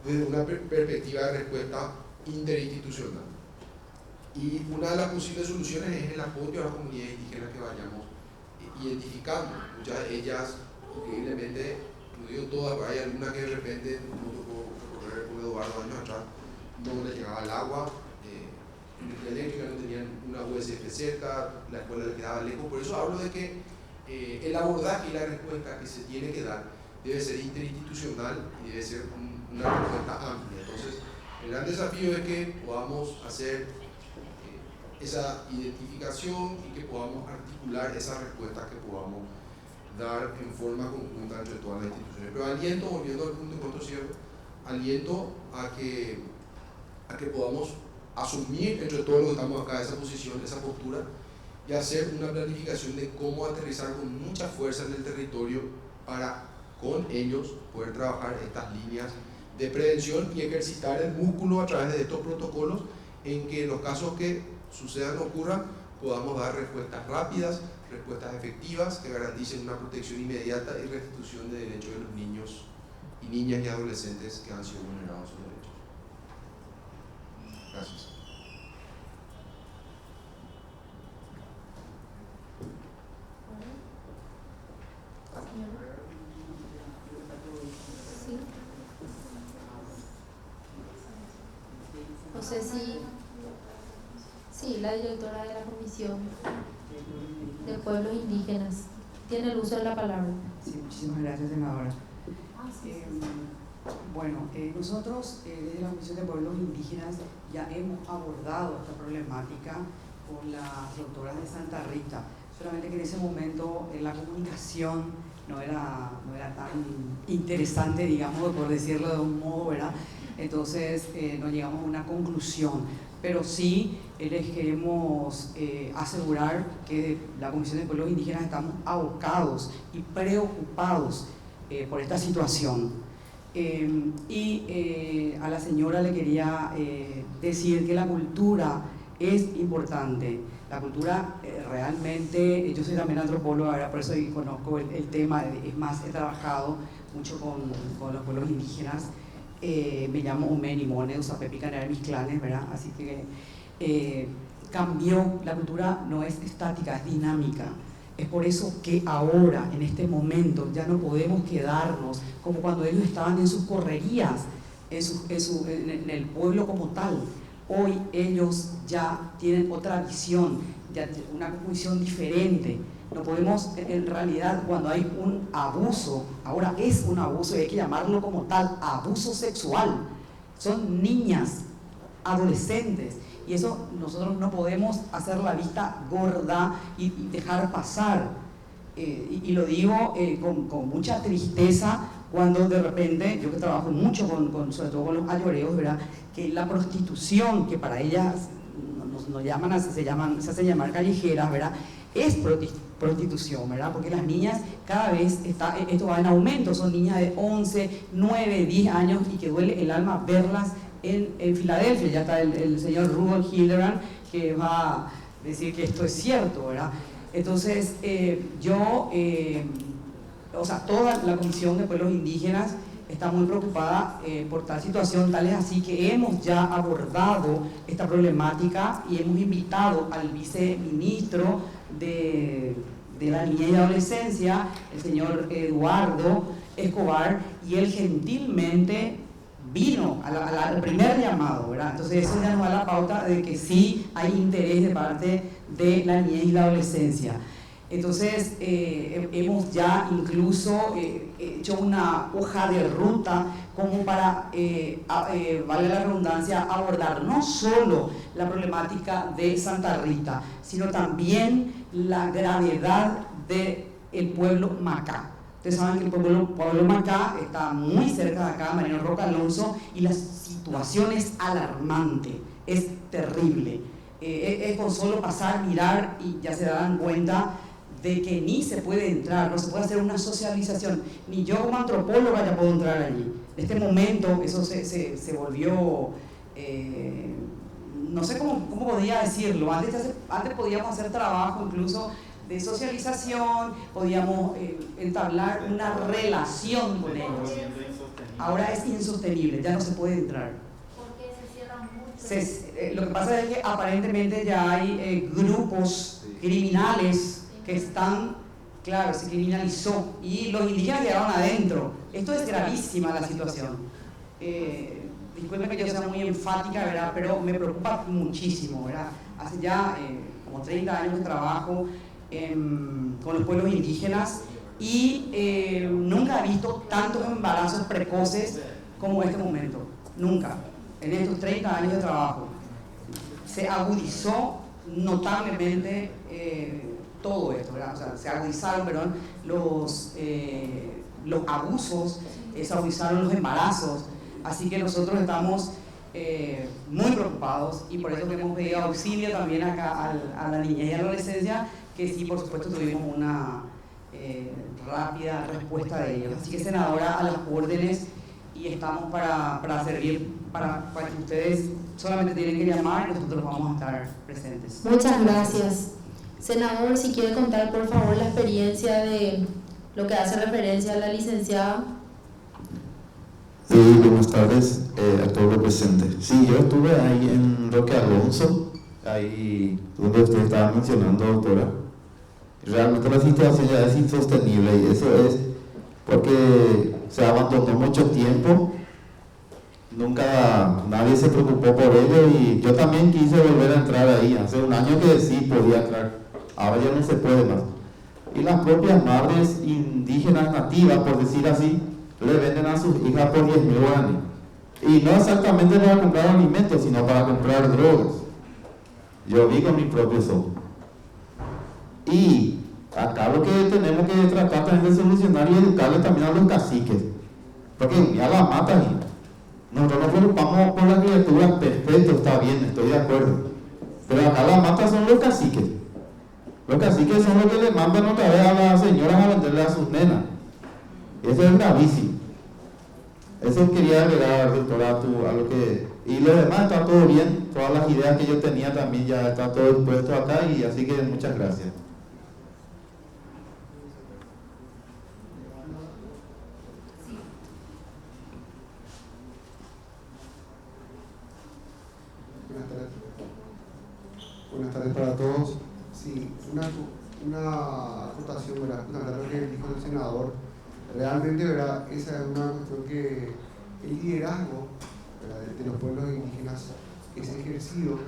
I: desde una perspectiva de respuesta interinstitucional. Y una de las posibles soluciones es el apoyo a las comunidades indígenas que vayamos identificando. Muchas de ellas, increíblemente, no digo todas, pero hay algunas que de repente, no tocó recorrer con Eduardo años atrás, no les llegaba el agua, energía eléctrica, no tenían una USF cerca, la escuela les quedaba lejos. Por eso hablo de que el abordaje y la respuesta que se tiene que dar debe ser interinstitucional y debe ser una respuesta amplia. Entonces, el gran desafío es que podamos hacer esa identificación y que podamos articular esas respuestas que podamos dar en forma conjunta entre todas las instituciones. Pero aliento, volviendo al punto de encuentro cierto, aliento a que podamos asumir entre todos los que estamos acá esa posición, esa postura, y hacer una planificación de cómo aterrizar con mucha fuerza en el territorio para con ellos poder trabajar estas líneas de prevención y ejercitar el músculo a través de estos protocolos en que en los casos que sucedan o ocurran podamos dar respuestas rápidas, respuestas efectivas que garanticen una protección inmediata y restitución de derechos de los niños y niñas y adolescentes que han sido vulnerados sus derechos. Gracias.
A: Sí. No sé si la directora de la Comisión de Pueblos Indígenas tiene el uso de la palabra.
J: Sí, muchísimas gracias, senadora. Bueno, nosotros desde la Comisión de Pueblos Indígenas ya hemos abordado esta problemática con las doctoras de Santa Rita, solamente que en ese momento la comunicación no era tan interesante, digamos, por decirlo de un modo, ¿verdad? Entonces no llegamos a una conclusión, pero sí les queremos asegurar que la Comisión de Pueblos Indígenas estamos abocados y preocupados por esta situación. A la señora le quería decir que la cultura es importante. La cultura realmente, yo soy también antropóloga, por eso conozco el tema, es más, he trabajado mucho con los pueblos indígenas. Me llamo Umeni Mone, Usapepi Canara, mis clanes, ¿verdad? Así que cambió, la cultura no es estática, es dinámica. Es por eso que ahora, en este momento, ya no podemos quedarnos como cuando ellos estaban en sus correrías, en el pueblo como tal. Hoy ellos ya tienen otra visión, ya una visión diferente. No podemos, en realidad, cuando hay un abuso, ahora es un abuso y hay que llamarlo como tal, abuso sexual. Son niñas, adolescentes, y eso nosotros no podemos hacer la vista gorda y dejar pasar. y lo digo con mucha tristeza, cuando de repente, yo que trabajo mucho sobre todo con los ayoreos, ¿verdad?, que la prostitución, que para ellas nos llaman, se hacen llamar callejeras, ¿verdad?, es prostitución, ¿verdad?, porque las niñas cada vez esto va en aumento, son niñas de 11, 9, 10 años y que duele el alma verlas en Filadelfia. Ya está el señor Rudolf Hildebrand que va a decir que esto es cierto, ¿verdad? Entonces, toda la Comisión de Pueblos Indígenas está muy preocupada por tal situación, tal es así que hemos ya abordado esta problemática y hemos invitado al viceministro de la Niñez y Adolescencia, el señor Eduardo Escobar, y él gentilmente vino al primer llamado, ¿verdad? Entonces eso ya nos da la pauta de que sí hay interés de parte de la niñez y la adolescencia. Entonces hemos ya incluso hecho una hoja de ruta como para, vale la redundancia, abordar no solo la problemática de Santa Rita, sino también la gravedad del pueblo Macá. Ustedes saben que el pueblo Macá está muy cerca de acá, Mariano Roca Alonso, y la situación es alarmante, es terrible. Es con solo pasar, mirar y ya se dan cuenta de que ni se puede entrar, no se puede hacer una socialización, ni yo como antropóloga ya puedo entrar allí. En este momento eso se volvió, no sé cómo podría decirlo, antes podíamos hacer trabajo incluso de socialización, podíamos entablar una relación con ellos. Ahora es insostenible, ya no se puede entrar.
C: Porque se cierran mucho.
J: Lo que pasa es que aparentemente ya hay grupos criminales que están, claro, se criminalizó y los indígenas quedaron adentro. Esto es gravísima la situación. Disculpen que yo sea muy enfática, ¿verdad?, pero me preocupa muchísimo, ¿verdad? Hace ya como 30 años de trabajo con los pueblos indígenas y nunca he visto tantos embarazos precoces como este momento, nunca. En estos 30 años de trabajo se agudizó notablemente todo esto, ¿verdad? O sea, se agudizaron, los abusos, se agudizaron los embarazos, así que nosotros estamos muy preocupados y por eso que hemos pedido auxilio también acá a la niñez y a la adolescencia, que sí, por supuesto, tuvimos una rápida respuesta de ellos. Así que, senadora, a las órdenes, y estamos para servir, para que ustedes solamente tienen que llamar y nosotros vamos a estar presentes.
A: Muchas gracias. Senador, si quiere contar, por favor, la experiencia de lo que hace referencia a la licenciada.
K: Sí, buenas tardes a todos los presentes. Sí, yo estuve ahí en Roque Alonso, ahí donde usted estaba mencionando, doctora. Realmente la situación ya es insostenible y eso es porque se abandonó mucho tiempo, nunca nadie se preocupó por ello y yo también quise volver a entrar ahí. Hace un año que sí podía entrar, ahora ya no se puede más. Y las propias madres indígenas nativas, por decir así, le venden a sus hijas por 10.000 guaraníes. Y no exactamente para comprar alimentos, sino para comprar drogas. Yo vi con mis propios ojos. Y acá lo que tenemos que tratar también de solucionar y educarle también a los caciques. Porque ya la matan. Nosotros nos preocupamos por las criaturas, perfecto, está bien, estoy de acuerdo. Pero acá la matan son los caciques. Los caciques son los que le mandan otra vez a las señoras a venderle a sus nenas. Eso es gravísimo. Eso quería agregar, doctora, a lo que... Y lo demás está todo bien, todas las ideas que yo tenía también ya está todo expuesto acá y así que muchas gracias.
L: Buenas tardes para todos. Sí, una acotación, ¿verdad? Lo que dijo el senador. Realmente, ¿verdad?, esa es una cuestión que el liderazgo, ¿verdad?, de los pueblos indígenas es ejercido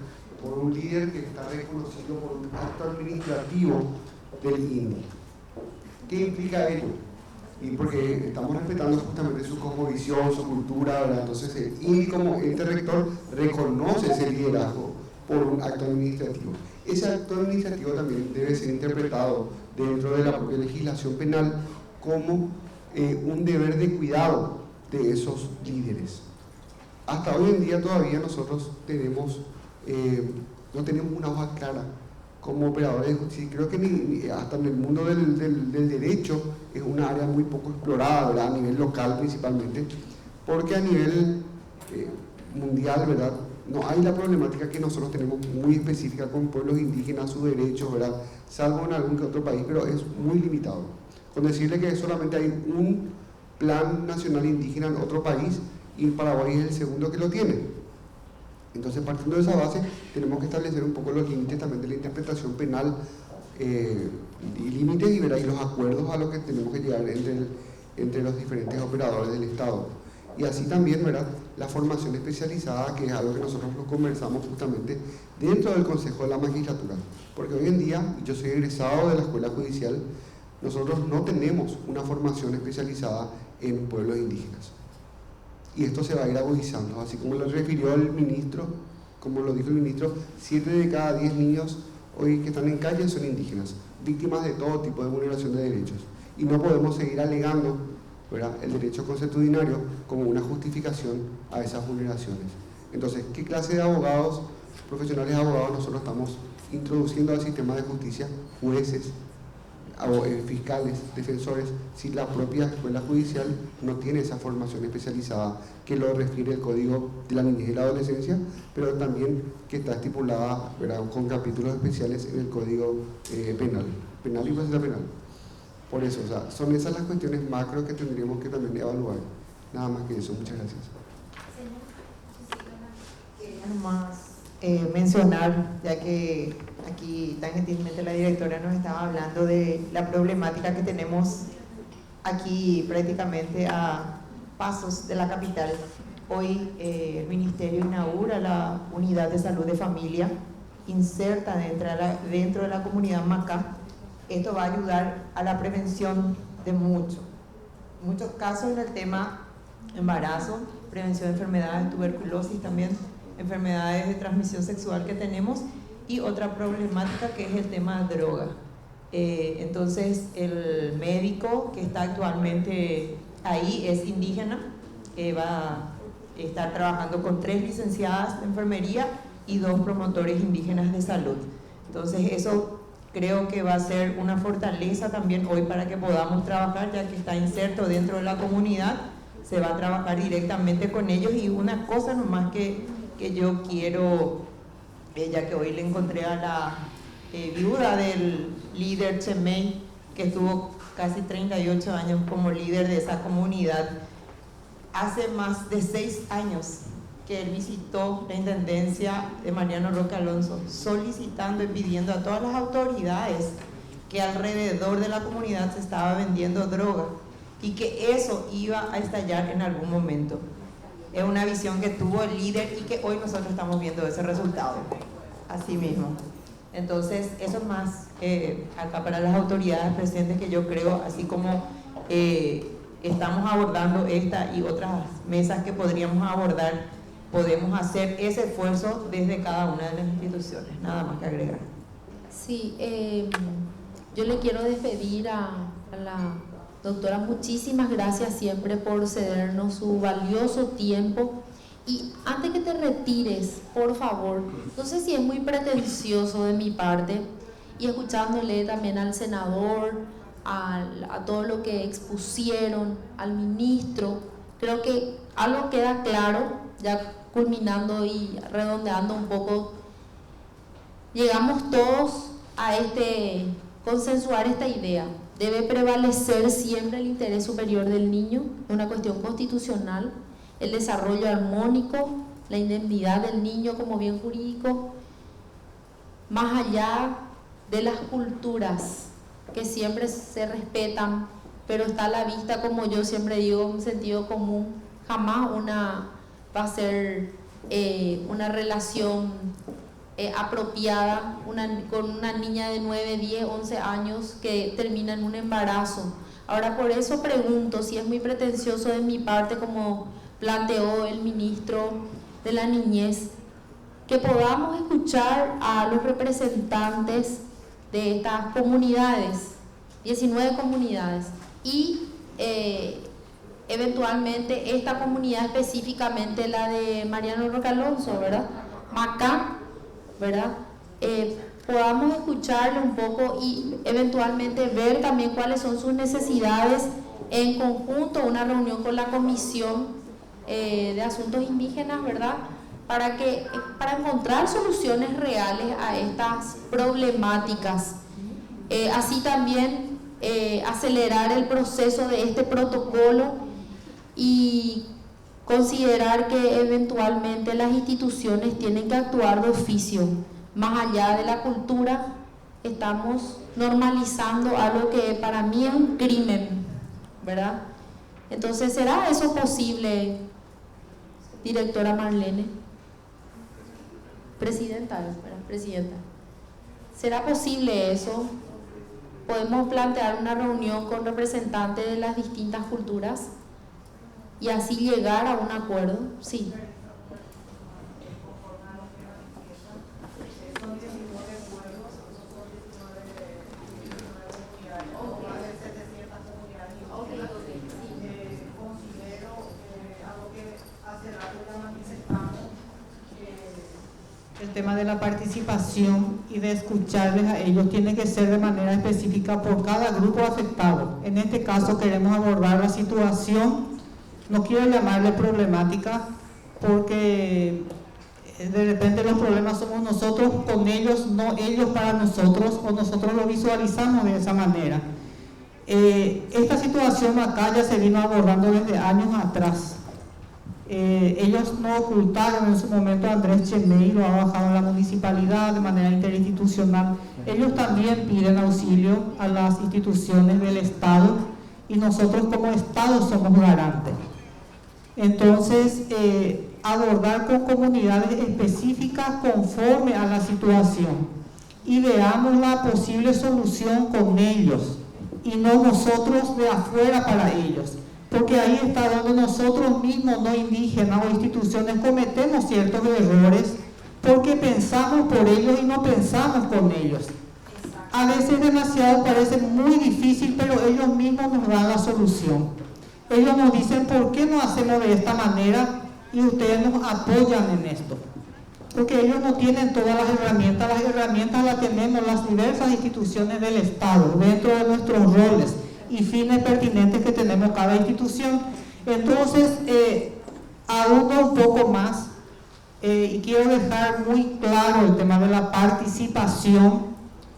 L: por un líder que está reconocido por un acto administrativo del INDI. ¿Qué implica ello? Y porque estamos respetando justamente su cosmovisión, su cultura, ¿verdad? Entonces el INDI como ente rector reconoce ese liderazgo por un acto administrativo. ese acto administrativo también debe ser interpretado dentro de la propia legislación penal como un deber de cuidado de esos líderes. Hasta hoy en día todavía nosotros no tenemos una hoja clara como operadores de justicia. Creo que hasta en el mundo del derecho es una área muy poco explorada, ¿verdad? A nivel local principalmente, porque a nivel mundial, ¿verdad?, no hay la problemática que nosotros tenemos muy específica con pueblos indígenas, sus derechos, ¿verdad?, salvo en algún que otro país, pero es muy limitado. Con decirle que solamente hay un plan nacional indígena en otro país y Paraguay es el segundo que lo tiene. Entonces, partiendo de esa base, tenemos que establecer un poco los límites también de la interpretación penal, y límites y los acuerdos a los que tenemos que llegar entre los diferentes operadores del Estado. Y así también, ¿verdad?, la formación especializada, que es algo que nosotros lo conversamos justamente dentro del Consejo de la Magistratura. Porque hoy en día, yo soy egresado de la Escuela Judicial, nosotros no tenemos una formación especializada en pueblos indígenas. Y esto se va a ir agudizando, así como lo refirió el ministro, como lo dijo el ministro, 7 de cada 10 niños hoy que están en calle son indígenas, víctimas de todo tipo de vulneración de derechos. Y no podemos seguir alegando, ¿verdad?, el derecho consuetudinario como una justificación a esas vulneraciones. Entonces, ¿qué clase de abogados, profesionales abogados nosotros estamos introduciendo al sistema de justicia? Jueces, fiscales, defensores, si la propia escuela judicial no tiene esa formación especializada que lo refiere el Código de la Niñez y la Adolescencia, pero también que está estipulada, ¿verdad?, con capítulos especiales en el Código penal y procesal penal. Por eso, o sea, son esas las cuestiones macro que tendríamos que también evaluar. Nada más que eso. Muchas gracias.
F: Quería nomás mencionar, ya que aquí tan gentilmente la directora nos estaba hablando de la problemática que tenemos aquí prácticamente a pasos de la capital. Hoy el Ministerio inaugura la Unidad de Salud de Familia, inserta dentro de la comunidad Macá. Esto va a ayudar a la prevención de muchos casos en el tema embarazo, prevención de enfermedades, tuberculosis también, enfermedades de transmisión sexual que tenemos, y otra problemática que es el tema de droga. Entonces el médico que está actualmente ahí es indígena, va a estar trabajando con 3 licenciadas de enfermería y 2 promotores indígenas de salud. Entonces eso creo que va a ser una fortaleza también hoy para que podamos trabajar, ya que está inserto dentro de la comunidad, se va a trabajar directamente con ellos. Y una cosa nomás que yo quiero, ya que hoy le encontré a la viuda del líder Chemey, que estuvo casi 38 años como líder de esa comunidad, hace más de 6 años que él visitó la intendencia de Mariano Roque Alonso, solicitando y pidiendo a todas las autoridades que alrededor de la comunidad se estaba vendiendo droga y que eso iba a estallar en algún momento. Es una visión que tuvo el líder y que hoy nosotros estamos viendo ese resultado, así mismo. Entonces, eso es más acá para las autoridades presentes, que yo creo, así como estamos abordando esta y otras mesas que podríamos abordar, podemos hacer ese esfuerzo desde cada una de las instituciones. Nada más que agregar.
A: Sí, yo le quiero despedir a la doctora. Muchísimas gracias siempre por cedernos su valioso tiempo. Y antes que te retires, por favor, no sé si es muy pretencioso de mi parte, y escuchándole también al senador, a todo lo que expusieron, al ministro, creo que algo queda claro, ya culminando y redondeando un poco. Llegamos todos a consensuar esta idea. Debe prevalecer siempre el interés superior del niño, es una cuestión constitucional, el desarrollo armónico, la indemnidad del niño como bien jurídico, más allá de las culturas que siempre se respetan, pero está a la vista, como yo siempre digo, un sentido común. Jamás va a ser una relación apropiada con una niña de 9, 10, 11 años que termina en un embarazo. Ahora, por eso pregunto si es muy pretencioso de mi parte, como planteó el ministro de la Niñez, que podamos escuchar a los representantes de estas comunidades, 19 comunidades, y eventualmente esta comunidad específicamente la de Mariano Roque Alonso, ¿verdad? Macán, ¿verdad? Podamos escucharle un poco y eventualmente ver también cuáles son sus necesidades en conjunto, una reunión con la Comisión de Asuntos Indígenas, ¿verdad? Para encontrar soluciones reales a estas problemáticas. Así también acelerar el proceso de este protocolo y considerar que eventualmente las instituciones tienen que actuar de oficio. Más allá de la cultura, estamos normalizando algo que para mí es un crimen, ¿verdad? Entonces, ¿será eso posible, directora Marlene? Presidenta, ¿será posible eso? ¿Podemos plantear una reunión con representantes de las distintas culturas y así llegar a un acuerdo? Sí.
E: El tema de la participación y de escucharles a ellos tiene que ser de manera específica por cada grupo afectado. En este caso queremos abordar la situación, no quiero llamarle problemática, porque de repente los problemas somos nosotros con ellos, no ellos para nosotros, o nosotros lo visualizamos de esa manera. Esta situación acá ya se vino abordando desde años atrás. Ellos no ocultaron en su momento a Andrés Chemey, lo ha bajado en la municipalidad de manera interinstitucional. Ellos también piden auxilio a las instituciones del Estado y nosotros como Estado somos garantes. Entonces, abordar con comunidades específicas conforme a la situación y veamos la posible solución con ellos y no nosotros de afuera para ellos. Porque ahí está donde nosotros mismos, no indígenas o instituciones, cometemos ciertos errores porque pensamos por ellos y no pensamos con ellos. A veces demasiado parece muy difícil, pero ellos mismos nos dan la solución. Ellos nos dicen, ¿por qué no hacemos de esta manera? Y ustedes nos apoyan en esto. Porque ellos no tienen todas las herramientas las tenemos las diversas instituciones del Estado, dentro de nuestros roles y fines pertinentes que tenemos cada institución. Entonces, aúno un poco más y quiero dejar muy claro el tema de la participación,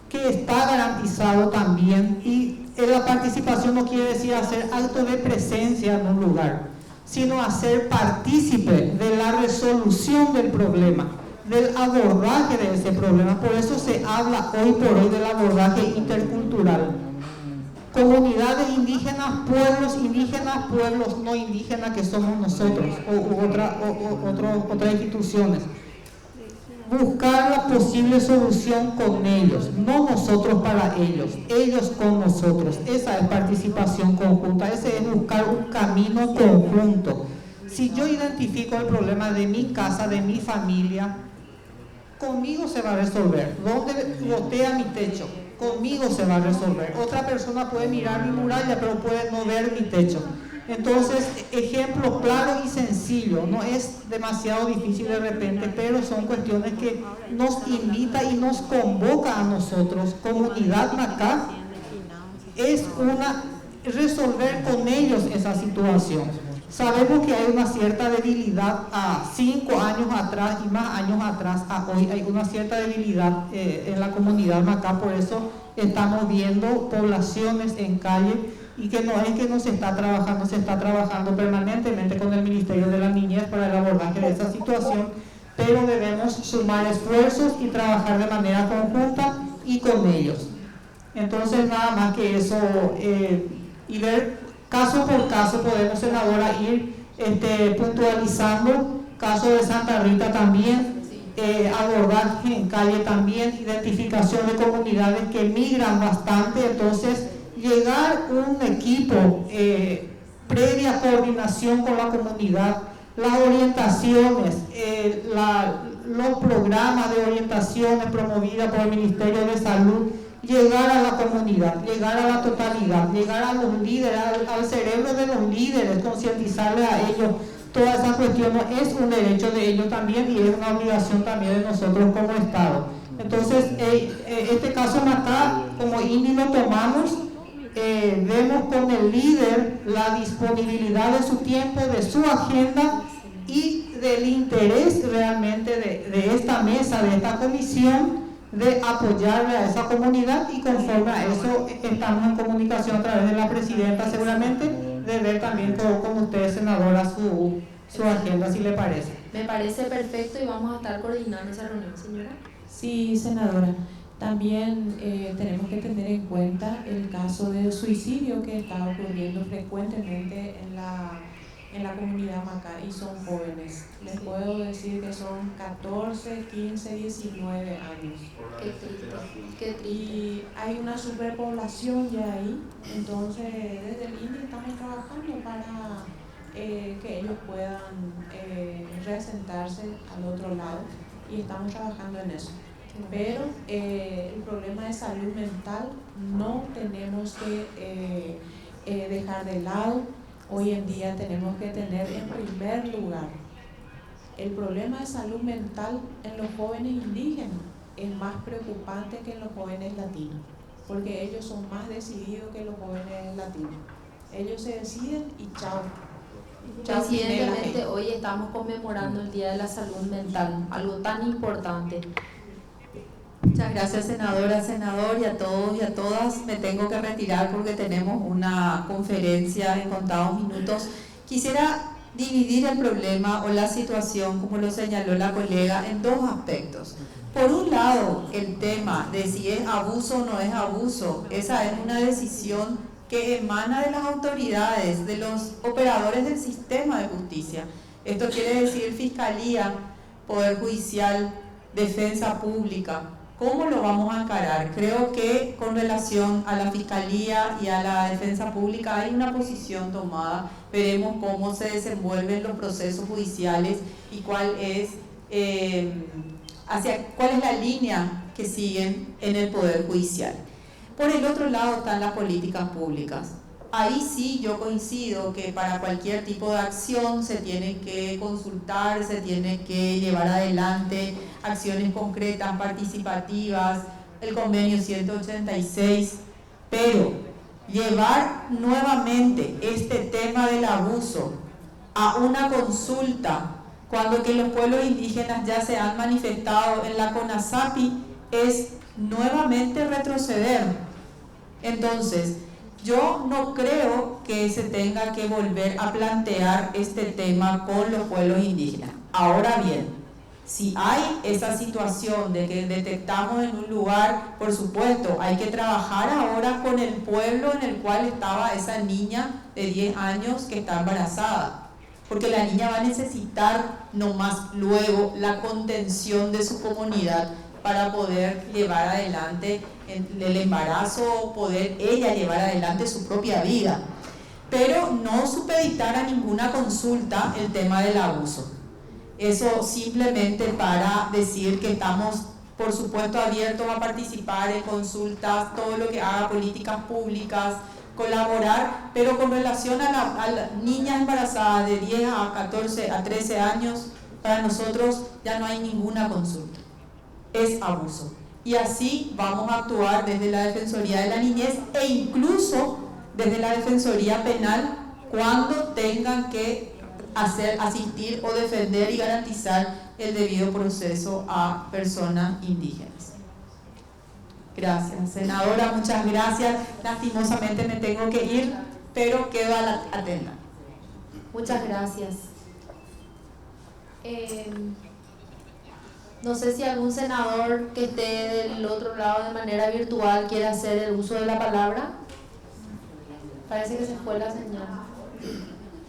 E: que está garantizado también, y la participación no quiere decir hacer acto de presencia en un lugar, sino hacer partícipe de la resolución del problema, del abordaje de ese problema. Por eso se habla hoy por hoy del abordaje intercultural. Comunidades indígenas, pueblos no indígenas que somos nosotros u otras instituciones. Buscar la posible solución con ellos, no nosotros para ellos, ellos con nosotros. Esa es participación conjunta, ese es buscar un camino conjunto. Si yo identifico el problema de mi casa, de mi familia, conmigo se va a resolver. ¿Dónde gotea mi techo? Conmigo se va a resolver. Otra persona puede mirar mi muralla, pero puede no ver mi techo. Entonces, ejemplo claro y sencillo, no es demasiado difícil de repente, pero son cuestiones que nos invita y nos convoca a nosotros, comunidad Macá, es resolver con ellos esa situación. Sabemos que hay una cierta debilidad a 5 años atrás y más años atrás a hoy, hay una cierta debilidad en la comunidad Macá, por eso estamos viendo poblaciones en calle, y que no es que no se está trabajando, se está trabajando permanentemente con el Ministerio de la Niñez para el abordaje de esa situación, pero debemos sumar esfuerzos y trabajar de manera conjunta y con ellos. Entonces, nada más que eso, y ver caso por caso, podemos, senadora, ir puntualizando. Caso de Santa Rita también, abordaje en calle también, identificación de comunidades que migran bastante. Entonces, llegar un equipo, previa coordinación con la comunidad, las orientaciones, los programas de orientaciones promovidas por el Ministerio de Salud, llegar a la comunidad, llegar a la totalidad, llegar a los líderes, al cerebro de los líderes, concientizarles a ellos. Todas esas cuestiones es un derecho de ellos también y es una obligación también de nosotros como Estado. Entonces, este caso Macá, como INDI lo tomamos, vemos con el líder la disponibilidad de su tiempo, de su agenda y del interés realmente de esta mesa, de esta comisión, de apoyarle a esa comunidad, y conforme a eso estamos en comunicación a través de la presidenta seguramente, de ver también con usted, senadora, su agenda, si le parece.
M: Me parece perfecto y vamos a estar coordinando esa reunión, señora.
B: Sí, senadora. También tenemos que tener en cuenta el caso de suicidio que está ocurriendo frecuentemente en la comunidad Macá, y son jóvenes. Les puedo decir que son 14, 15, 19 años.
M: Qué triste, qué triste.
B: Y hay una superpoblación ya ahí, entonces desde el INDI estamos trabajando para que ellos puedan reasentarse al otro lado, y estamos trabajando en eso. Pero el problema de salud mental no tenemos que dejar de lado. Hoy en día tenemos que tener en primer lugar el problema de salud mental en los jóvenes indígenas. Es más preocupante que en los jóvenes latinos, porque ellos son más decididos que los jóvenes latinos. Ellos se deciden y chao.
M: Recientemente hoy estamos conmemorando el Día de la Salud Mental, algo tan importante.
G: Muchas gracias, senadora, senador, y a todos y a todas. Me tengo que retirar porque tenemos una conferencia en contados minutos. Quisiera dividir el problema o la situación, como lo señaló la colega, en dos aspectos. Por un lado, el tema de si es abuso o no es abuso, esa es una decisión que emana de las autoridades, de los operadores del sistema de justicia. Esto quiere decir Fiscalía, Poder Judicial, Defensa Pública. ¿Cómo lo vamos a encarar? Creo que con relación a la Fiscalía y a la Defensa Pública hay una posición tomada. Veremos cómo se desenvuelven los procesos judiciales y cuál es la línea que siguen en el Poder Judicial. Por el otro lado están las políticas públicas. Ahí sí yo coincido que para cualquier tipo de acción se tiene que consultar, se tiene que llevar adelante acciones concretas, participativas, el convenio 186, pero llevar nuevamente este tema del abuso a una consulta cuando que los pueblos indígenas ya se han manifestado en la CONASAPI es nuevamente retroceder. Entonces, yo no creo que se tenga que volver a plantear este tema con los pueblos indígenas. Ahora bien, si hay esa situación de que detectamos en un lugar, por supuesto, hay que trabajar ahora con el pueblo en el cual estaba esa niña de 10 años que está embarazada. Porque la niña va a necesitar nomás luego la contención de su comunidad para poder llevar adelante el embarazo, poder ella llevar adelante su propia vida. Pero no supeditar a ninguna consulta el tema del abuso. Eso simplemente para decir que estamos, por supuesto, abiertos a participar en consultas, todo lo que haga políticas públicas, colaborar, pero con relación a las niñas embarazadas de 10 a 14 a 13 años, para nosotros ya no hay ninguna consulta. Es abuso. Y así vamos a actuar desde la Defensoría de la Niñez e incluso desde la Defensoría Penal cuando tengan que asistir o defender y garantizar el debido proceso a personas indígenas. Gracias, senadora, muchas gracias. Lastimosamente me tengo que ir, pero quedo atenta.
M: Muchas gracias. No sé si algún senador que esté del otro lado de manera virtual quiere hacer el uso de la palabra. Parece que se fue la señal.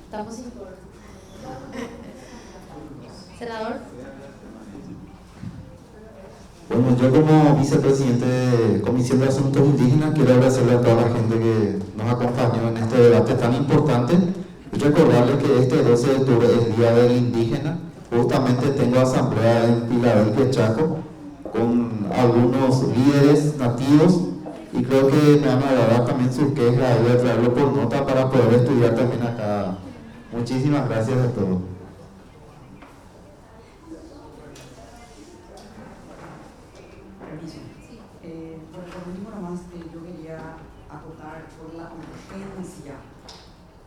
M: Estamos sin... Senador.
K: Bueno, yo como vicepresidente de Comisión de Asuntos Indígenas quiero agradecerle a toda la gente que nos acompañó en este debate tan importante y recordarles que este 12 de octubre es Día del Indígena justamente tengo asamblea en Filadelfia, Chaco, con algunos líderes nativos, y creo que me van a agradar también sus quejas y voy a traerlo por nota para poder estudiar también acá. Muchísimas gracias a todos.
J: Por último, nomás, yo quería acotar por la urgencia,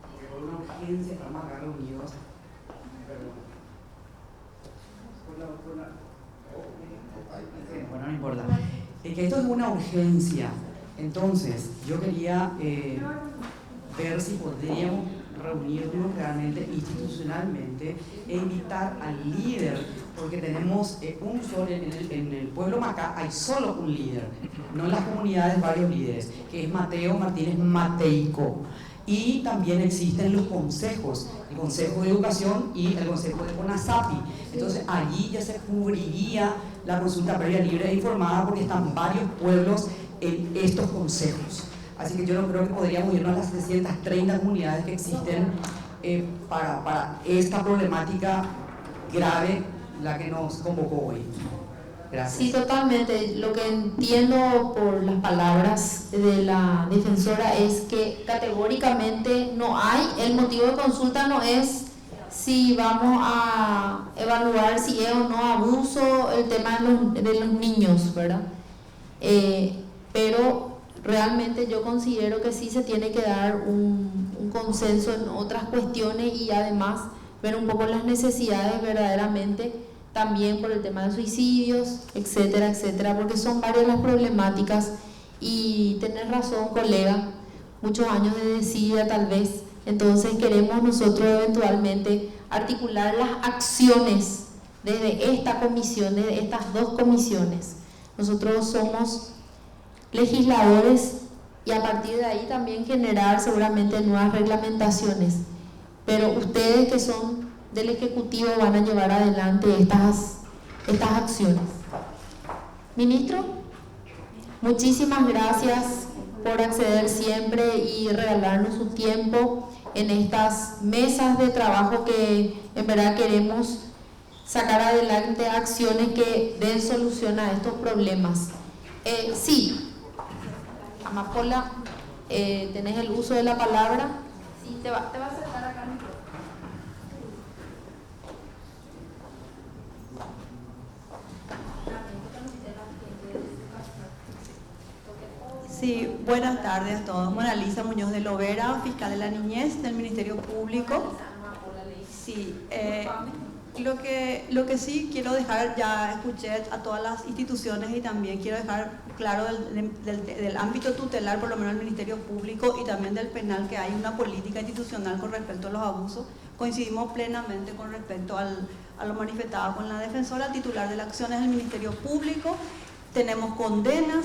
J: porque por una urgencia estamos acá reunidos. Bueno, no importa. Que esto es una urgencia. Entonces, yo quería ver si podríamos reunirnos realmente institucionalmente e invitar al líder, porque tenemos un solo, en el pueblo Macá hay solo un líder, no en las comunidades varios líderes, que es Mateo Martínez Mateico. Y también existen los consejos, el Consejo de Educación y el Consejo de CONASAPI. Entonces allí ya se cubriría la consulta previa libre e informada, porque están varios pueblos en estos consejos. Así que yo no creo que podríamos irnos a las 730 comunidades que existen para esta problemática grave, la que nos convocó hoy. Gracias.
A: Sí, totalmente. Lo que entiendo por las palabras de la defensora es que categóricamente no hay, el motivo de consulta no es si vamos a evaluar si es o no abuso el tema de los niños, ¿verdad? Pero realmente yo considero que sí se tiene que dar un consenso en otras cuestiones y además ver un poco las necesidades verdaderamente, también por el tema de suicidios, etcétera, etcétera, porque son varias las problemáticas. Y tenés razón, colega, muchos años de desidia tal vez, entonces queremos nosotros eventualmente articular las acciones desde esta comisión, desde estas dos comisiones. Nosotros somos legisladores y a partir de ahí también generar seguramente nuevas reglamentaciones, pero ustedes que son del Ejecutivo van a llevar adelante estas acciones. Ministro, muchísimas gracias por acceder siempre y regalarnos su tiempo en estas mesas de trabajo que en verdad queremos sacar adelante acciones que den solución a estos problemas. Sí, Amapola, tenés el uso de la palabra. Sí, te va a acercar acá.
N: Sí, buenas tardes a todos. Mona Lisa Muñoz de Lovera, fiscal de la niñez del Ministerio Público. Sí, lo que sí quiero dejar, ya escuché a todas las instituciones y también quiero dejar claro del ámbito tutelar, por lo menos del Ministerio Público y también del penal, que hay una política institucional con respecto a los abusos. Coincidimos plenamente con respecto a lo manifestado con la defensora titular de las acciones del Ministerio Público. Tenemos condenas,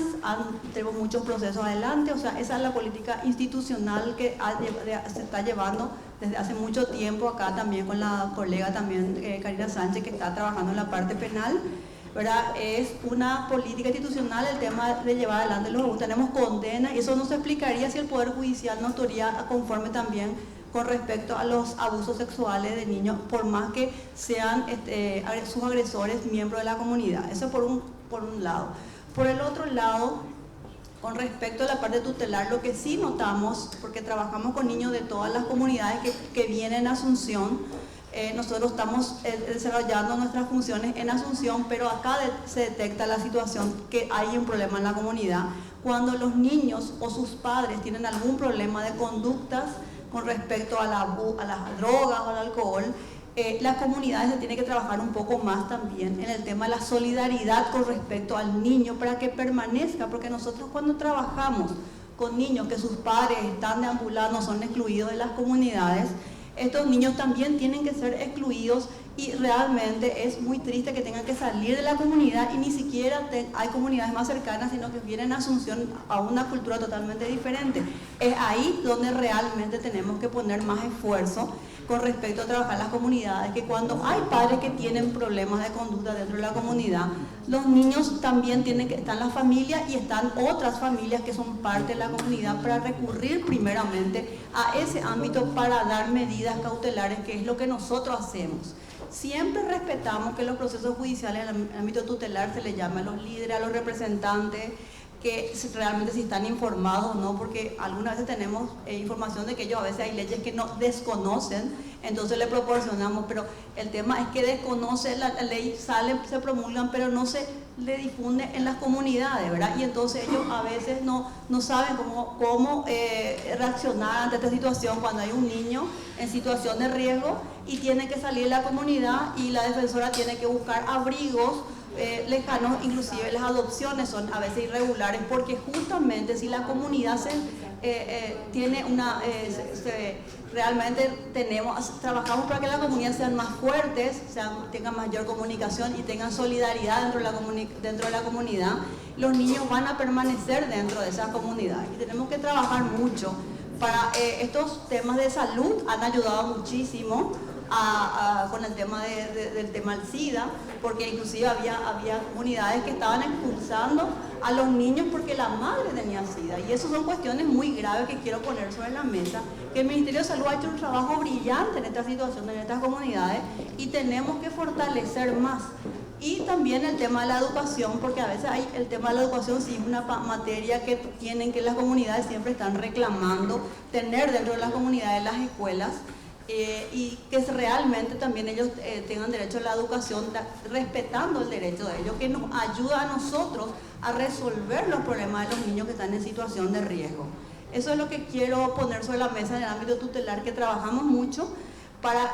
N: tenemos muchos procesos adelante, o sea, esa es la política institucional que se está llevando desde hace mucho tiempo acá también con la colega también Karina Sánchez, que está trabajando en la parte penal, ¿verdad? Es una política institucional el tema de llevar adelante los abusos. Tenemos condenas y eso no se explicaría si el Poder Judicial no estaría conforme también con respecto a los abusos sexuales de niños, por más que sean sus agresores miembros de la comunidad. Eso por un lado. Por el otro lado, con respecto a la parte tutelar, lo que sí notamos, porque trabajamos con niños de todas las comunidades que vienen a Asunción, nosotros estamos desarrollando nuestras funciones en Asunción, pero acá se detecta la situación que hay un problema en la comunidad. Cuando los niños o sus padres tienen algún problema de conductas con respecto a las drogas o al alcohol, las comunidades se tienen que trabajar un poco más también en el tema de la solidaridad con respecto al niño para que permanezca, porque nosotros cuando trabajamos con niños que sus padres están deambulando, son excluidos de las comunidades, estos niños también tienen que ser excluidos y realmente es muy triste que tengan que salir de la comunidad y ni siquiera hay comunidades más cercanas, sino que vienen a Asunción a una cultura totalmente diferente. Es ahí donde realmente tenemos que poner más esfuerzo con respecto a trabajar las comunidades, que cuando hay padres que tienen problemas de conducta dentro de la comunidad, los niños también tienen que estar en la familia y están otras familias que son parte de la comunidad para recurrir primeramente a ese ámbito para dar medidas cautelares, que es lo que nosotros hacemos. siempre respetamos que los procesos judiciales en el ámbito tutelar se les llama a los líderes, a los representantes, que realmente si están informados o no, porque algunas veces tenemos información de que ellos a veces hay leyes que no desconocen, entonces le proporcionamos, pero el tema es que desconoce la ley, sale, se promulgan, pero no se le difunde en las comunidades, ¿verdad? Y entonces ellos a veces no saben cómo reaccionar ante esta situación cuando hay un niño en situación de riesgo y tiene que salir de la comunidad y la defensora tiene que buscar abrigos lejanos, inclusive las adopciones son a veces irregulares, porque justamente si la comunidad tiene una realmente trabajamos para que las comunidades sean más fuertes, tengan mayor comunicación y tengan solidaridad dentro de la comunidad, los niños van a permanecer dentro de esa comunidad y tenemos que trabajar mucho para estos temas de salud. Han ayudado muchísimo con el tema del tema del SIDA, porque inclusive había comunidades que estaban expulsando a los niños porque la madre tenía SIDA, y eso son cuestiones muy graves que quiero poner sobre la mesa, que el Ministerio de Salud ha hecho un trabajo brillante en esta situación, en estas comunidades, y tenemos que fortalecer más. Y también el tema de la educación, porque a veces el tema de la educación sí es una materia que tienen que las comunidades siempre están reclamando tener dentro de las comunidades, las escuelas, y que realmente también ellos tengan derecho a la educación, respetando el derecho de ellos, que nos ayuda a nosotros a resolver los problemas de los niños que están en situación de riesgo. Eso es lo que quiero poner sobre la mesa en el ámbito tutelar, que trabajamos mucho para,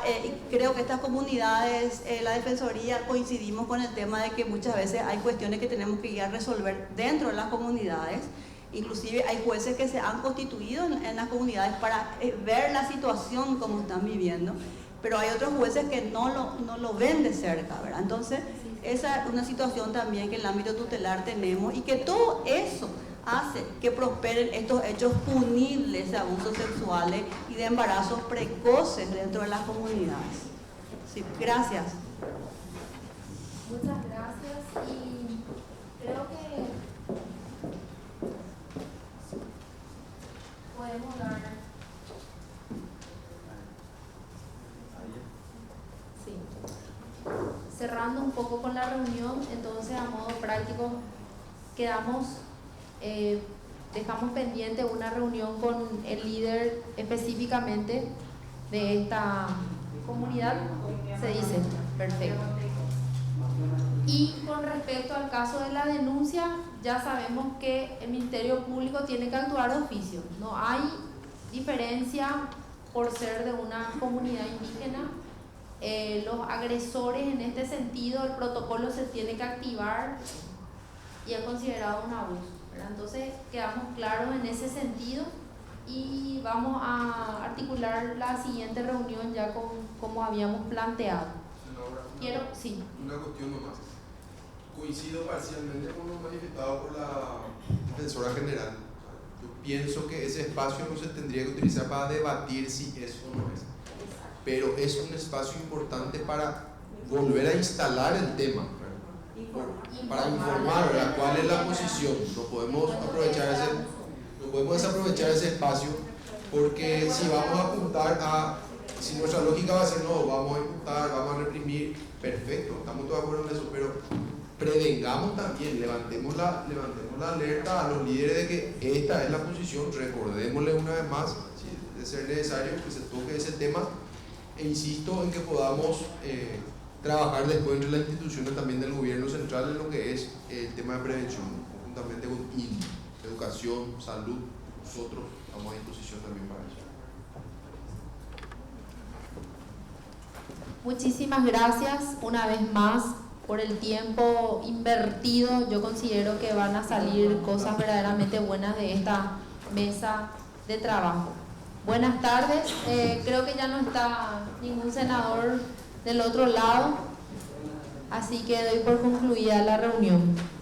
N: creo que estas comunidades, la Defensoría, coincidimos con el tema de que muchas veces hay cuestiones que tenemos que ir a resolver dentro de las comunidades. Inclusive hay jueces que se han constituido en las comunidades para ver la situación como están viviendo, pero hay otros jueces que no lo ven de cerca, ¿verdad? Entonces, esa es una situación también que en el ámbito tutelar tenemos, y que todo eso hace que prosperen estos hechos punibles de abusos sexuales y de embarazos precoces dentro de las comunidades. Sí, gracias.
M: Muchas gracias, y creo que podemos dar. Sí. Cerrando un poco con la reunión, entonces a modo práctico dejamos pendiente una reunión con el líder específicamente de esta comunidad, se dice, perfecto. Y con respecto al caso de la denuncia, ya sabemos que el Ministerio Público tiene que actuar de oficio. No hay diferencia por ser de una comunidad indígena. Los agresores, en este sentido, el protocolo se tiene que activar y es considerado un abuso, ¿verdad? Entonces quedamos claros en ese sentido, y vamos a articular la siguiente reunión ya como habíamos planteado. Sí.
I: Una cuestión nomás. Coincido parcialmente con lo manifestado por la defensora general. Yo pienso que ese espacio no se tendría que utilizar para debatir si es o no es, pero es un espacio importante para volver a instalar el tema, para informar, ¿verdad?, cuál es la posición. No podemos desaprovechar ese espacio, porque si vamos a apuntar si nuestra lógica va a ser no, vamos a imputar, vamos a reprimir, perfecto, estamos todos de acuerdo en eso, pero prevengamos también, levantemos la alerta a los líderes de que esta es la posición, recordémosle una vez más, si de ser necesario, que se toque ese tema, e insisto en que podamos trabajar después entre las instituciones también del gobierno central en lo que es el tema de prevención, conjuntamente con educación, salud. Nosotros estamos a disposición también para eso.
M: Muchísimas gracias una vez más por el tiempo invertido. Yo considero que van a salir cosas verdaderamente buenas de esta mesa de trabajo. Buenas tardes. Creo que ya no está ningún senador del otro lado, así que doy por concluida la reunión.